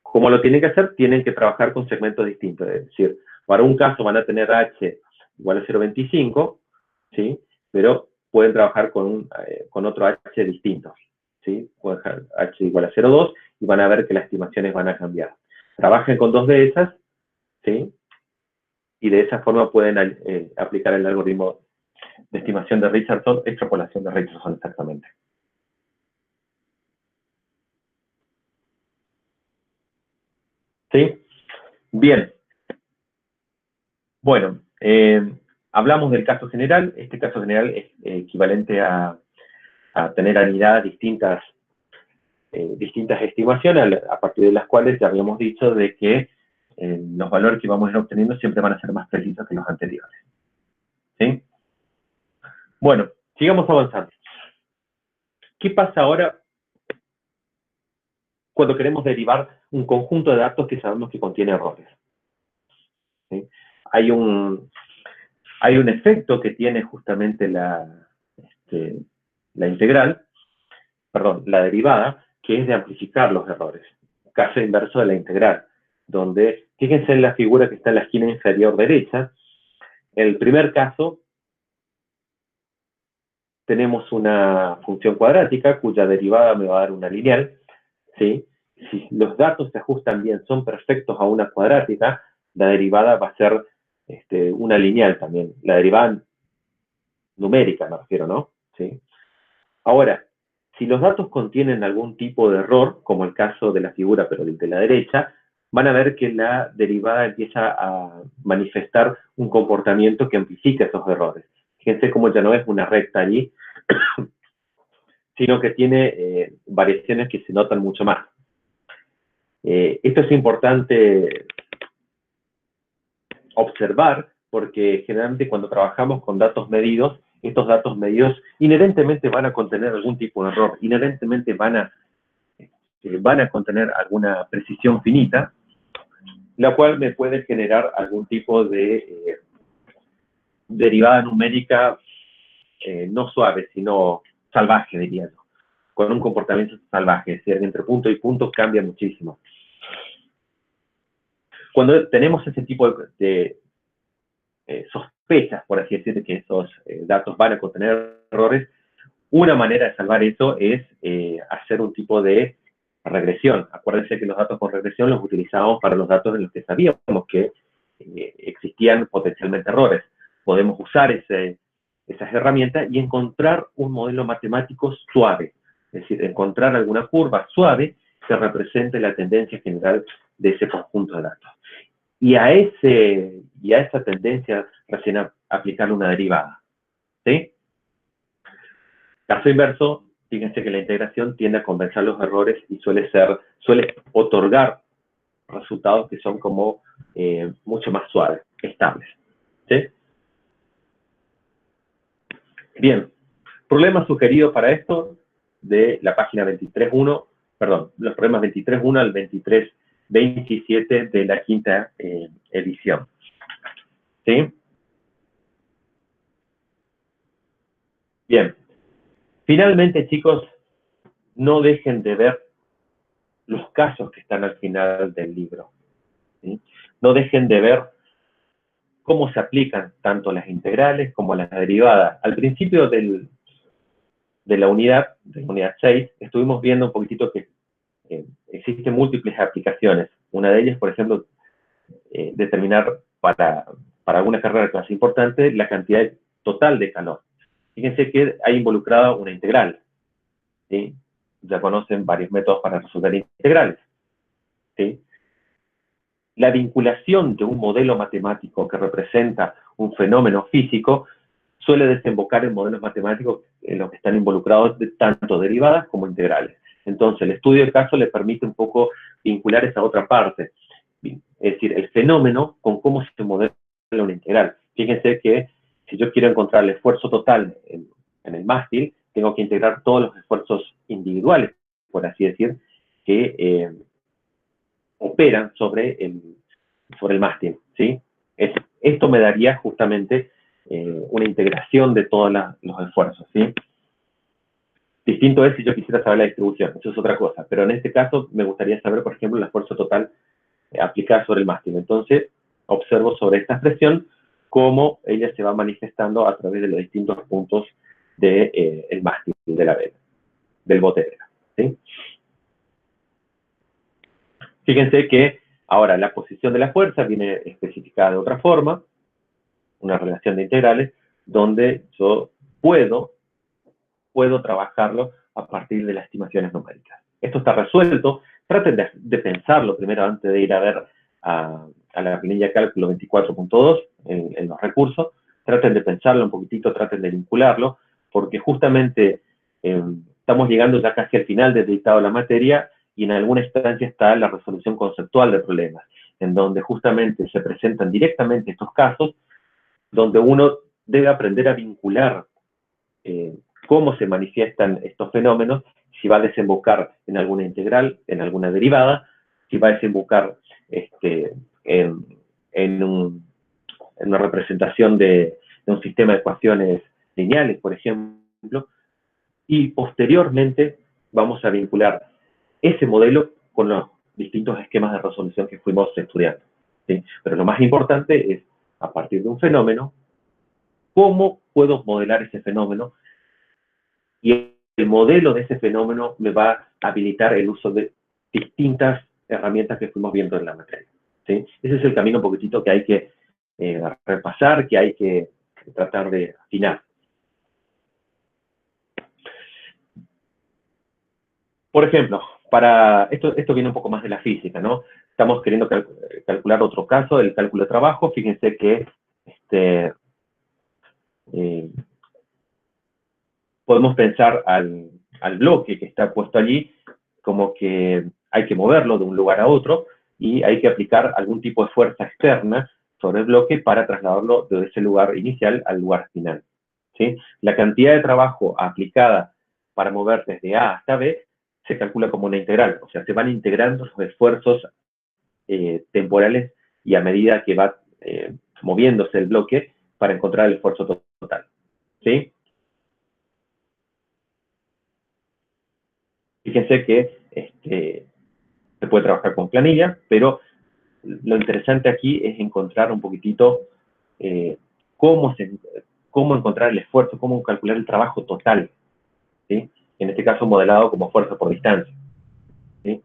¿Cómo lo tienen que hacer? Tienen que trabajar con segmentos distintos. Es decir, para un caso van a tener h igual a 0,25, ¿sí? Pero pueden trabajar con otro h distinto. ¿Sí? Pueden dejar h igual a 0,2 y van a ver que las estimaciones van a cambiar. Trabajen con dos de esas, ¿sí? Y de esa forma pueden aplicar el algoritmo de estimación de Richardson, extrapolación de Richardson exactamente. ¿Sí? Bien. Bueno, hablamos del caso general. Este caso general es equivalente a tener anidadas distintas estimaciones, a partir de las cuales ya habíamos dicho de que los valores que vamos a ir obteniendo siempre van a ser más precisos que los anteriores. ¿Sí? Bueno, sigamos avanzando. ¿Qué pasa ahora cuando queremos derivar un conjunto de datos que sabemos que contiene errores? ¿Sí? Hay un efecto que tiene justamente la integral, perdón, la derivada, que es de amplificar los errores. Caso inverso de la integral, donde, fíjense en la figura que está en la esquina inferior derecha, en el primer caso tenemos una función cuadrática cuya derivada me va a dar una lineal, ¿sí? Si los datos se ajustan bien, son perfectos a una cuadrática, la derivada va a ser una lineal también. La derivada numérica, me refiero, ¿no? ¿Sí? Ahora, si los datos contienen algún tipo de error, como el caso de la figura, pero de la derecha, van a ver que la derivada empieza a manifestar un comportamiento que amplifica esos errores. Fíjense cómo ya no es una recta allí, sino que tiene variaciones que se notan mucho más. Esto es importante observar porque generalmente cuando trabajamos con datos medidos, estos datos medidos inherentemente van a contener algún tipo de error, inherentemente van a contener alguna precisión finita, la cual me puede generar algún tipo de derivada numérica no suave, sino salvaje, diría yo, con un comportamiento salvaje, es decir, entre punto y punto cambia muchísimo. Cuando tenemos ese tipo de sospechas, por así decir, de que esos datos van a contener errores, una manera de salvar eso es hacer un tipo de regresión. Acuérdense que los datos con regresión los utilizábamos para los datos en los que sabíamos que existían potencialmente errores. Podemos usar esas herramientas y encontrar un modelo matemático suave, es decir, encontrar alguna curva suave que represente la tendencia general de ese conjunto de datos. Y a esa tendencia recién aplicarle una derivada. ¿Sí? Caso inverso, fíjense que la integración tiende a compensar los errores y suele otorgar resultados que son como mucho más suaves, estables. ¿Sí? Bien, problema sugerido para esto de la página 23.1, perdón, los problemas 23.1 al 23.27 de la quinta edición. ¿Sí? Bien. Finalmente, chicos, no dejen de ver los casos que están al final del libro. ¿Sí? No dejen de ver cómo se aplican tanto las integrales como las derivadas. Al principio de la unidad 6, estuvimos viendo un poquitito que existen múltiples aplicaciones. Una de ellas, por ejemplo, determinar para alguna carrera de clase importante la cantidad total de calor. Fíjense que hay involucrada una integral. ¿Sí? Ya conocen varios métodos para resolver integrales. ¿Sí? La vinculación de un modelo matemático que representa un fenómeno físico suele desembocar en modelos matemáticos en los que están involucrados tanto derivadas como integrales. Entonces, el estudio de caso le permite un poco vincular esa otra parte, es decir, el fenómeno con cómo se modela una integral. Fíjense que si yo quiero encontrar el esfuerzo total en el mástil, tengo que integrar todos los esfuerzos individuales, por así decir, que operan sobre el mástil, ¿sí? Esto me daría justamente una integración de todos los esfuerzos, ¿sí? Distinto es si yo quisiera saber la distribución, eso es otra cosa, pero en este caso me gustaría saber, por ejemplo, el esfuerzo total aplicado sobre el mástil. Entonces, observo sobre esta expresión cómo ella se va manifestando a través de los distintos puntos del mástil, de la vela, del bote de vela, ¿sí? Fíjense que ahora la posición de la fuerza viene especificada de otra forma, una relación de integrales, donde yo puedo trabajarlo a partir de las estimaciones numéricas. Esto está resuelto. Traten de pensarlo primero antes de ir a ver a la planilla cálculo 24.2 en los recursos. Traten de pensarlo un poquitito, traten de vincularlo, porque justamente estamos llegando ya casi al final del dictado de la materia y en alguna instancia está la resolución conceptual de problemas, en donde justamente se presentan directamente estos casos, donde uno debe aprender a vincular cómo se manifiestan estos fenómenos, si va a desembocar en alguna integral, en alguna derivada, si va a desembocar en una representación de un sistema de ecuaciones lineales, por ejemplo, y posteriormente vamos a vincular ese modelo con los distintos esquemas de resolución que fuimos estudiando, ¿sí? Pero lo más importante es, a partir de un fenómeno, cómo puedo modelar ese fenómeno, y el modelo de ese fenómeno me va a habilitar el uso de distintas herramientas que fuimos viendo en la materia, ¿sí? Ese es el camino un poquitito que hay que repasar, que hay que tratar de afinar. Por ejemplo, para esto viene un poco más de la física, ¿no? Estamos queriendo calcular otro caso, el cálculo de trabajo. Fíjense que podemos pensar al al bloque que está puesto allí, como que hay que moverlo de un lugar a otro y hay que aplicar algún tipo de fuerza externa sobre el bloque para trasladarlo de ese lugar inicial al lugar final. ¿Sí? La cantidad de trabajo aplicada para mover desde A hasta B se calcula como una integral, o sea, se van integrando los esfuerzos temporales y a medida que va moviéndose el bloque para encontrar el esfuerzo total. ¿Sí? Fíjense que se puede trabajar con planilla, pero lo interesante aquí es encontrar un poquitito eh, cómo, cómo encontrar el esfuerzo, cómo calcular el trabajo total, ¿sí? En este caso modelado como fuerza por distancia. ¿Sí?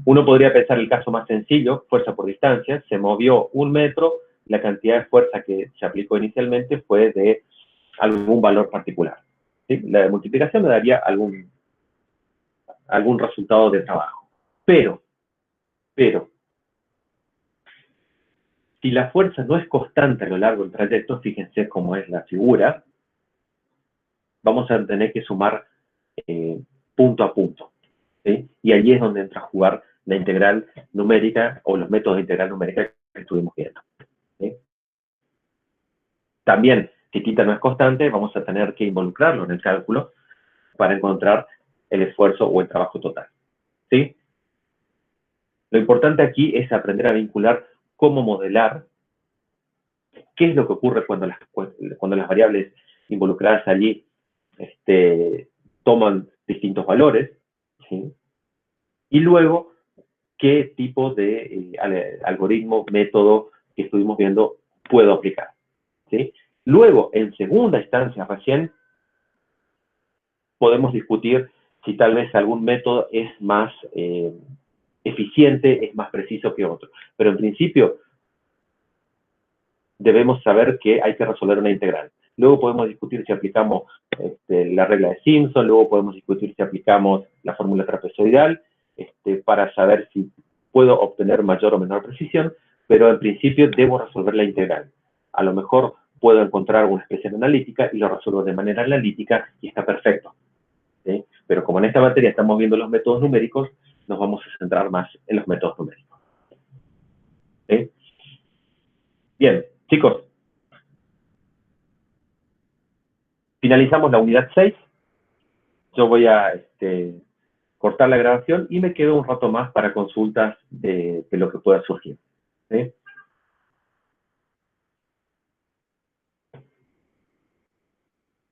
Uno podría pensar el caso más sencillo, fuerza por distancia, se movió 1 metro, la cantidad de fuerza que se aplicó inicialmente fue de algún valor particular. ¿Sí? La multiplicación me daría algún resultado de trabajo. Pero, si la fuerza no es constante a lo largo del trayecto, fíjense cómo es la figura, vamos a tener que sumar punto a punto. ¿Sí? Y allí es donde entra a jugar la integral numérica o los métodos de integral numérica que estuvimos viendo. ¿Sí? También, si θ no es constante, vamos a tener que involucrarlo en el cálculo para encontrar el esfuerzo o el trabajo total. ¿Sí? Lo importante aquí es aprender a vincular cómo modelar, qué es lo que ocurre cuando las variables involucradas allí toman distintos valores, ¿sí? Y luego, qué tipo de algoritmo, método que estuvimos viendo puedo aplicar, ¿sí? Luego, en segunda instancia recién, podemos discutir si tal vez algún método es más eficiente, es más preciso que otro. Pero en principio, debemos saber que hay que resolver una integral. Luego podemos discutir si aplicamos la regla de Simpson, luego podemos discutir si aplicamos la fórmula trapezoidal, para saber si puedo obtener mayor o menor precisión, pero en principio debo resolver la integral. A lo mejor puedo encontrar una expresión analítica y lo resuelvo de manera analítica y está perfecto. ¿Sí? Pero como en esta materia estamos viendo los métodos numéricos, nos vamos a centrar más en los métodos numéricos. ¿Sí? Bien, chicos, finalizamos la unidad 6. Yo voy a cortar la grabación y me quedo un rato más para consultas de lo que pueda surgir. ¿Sí?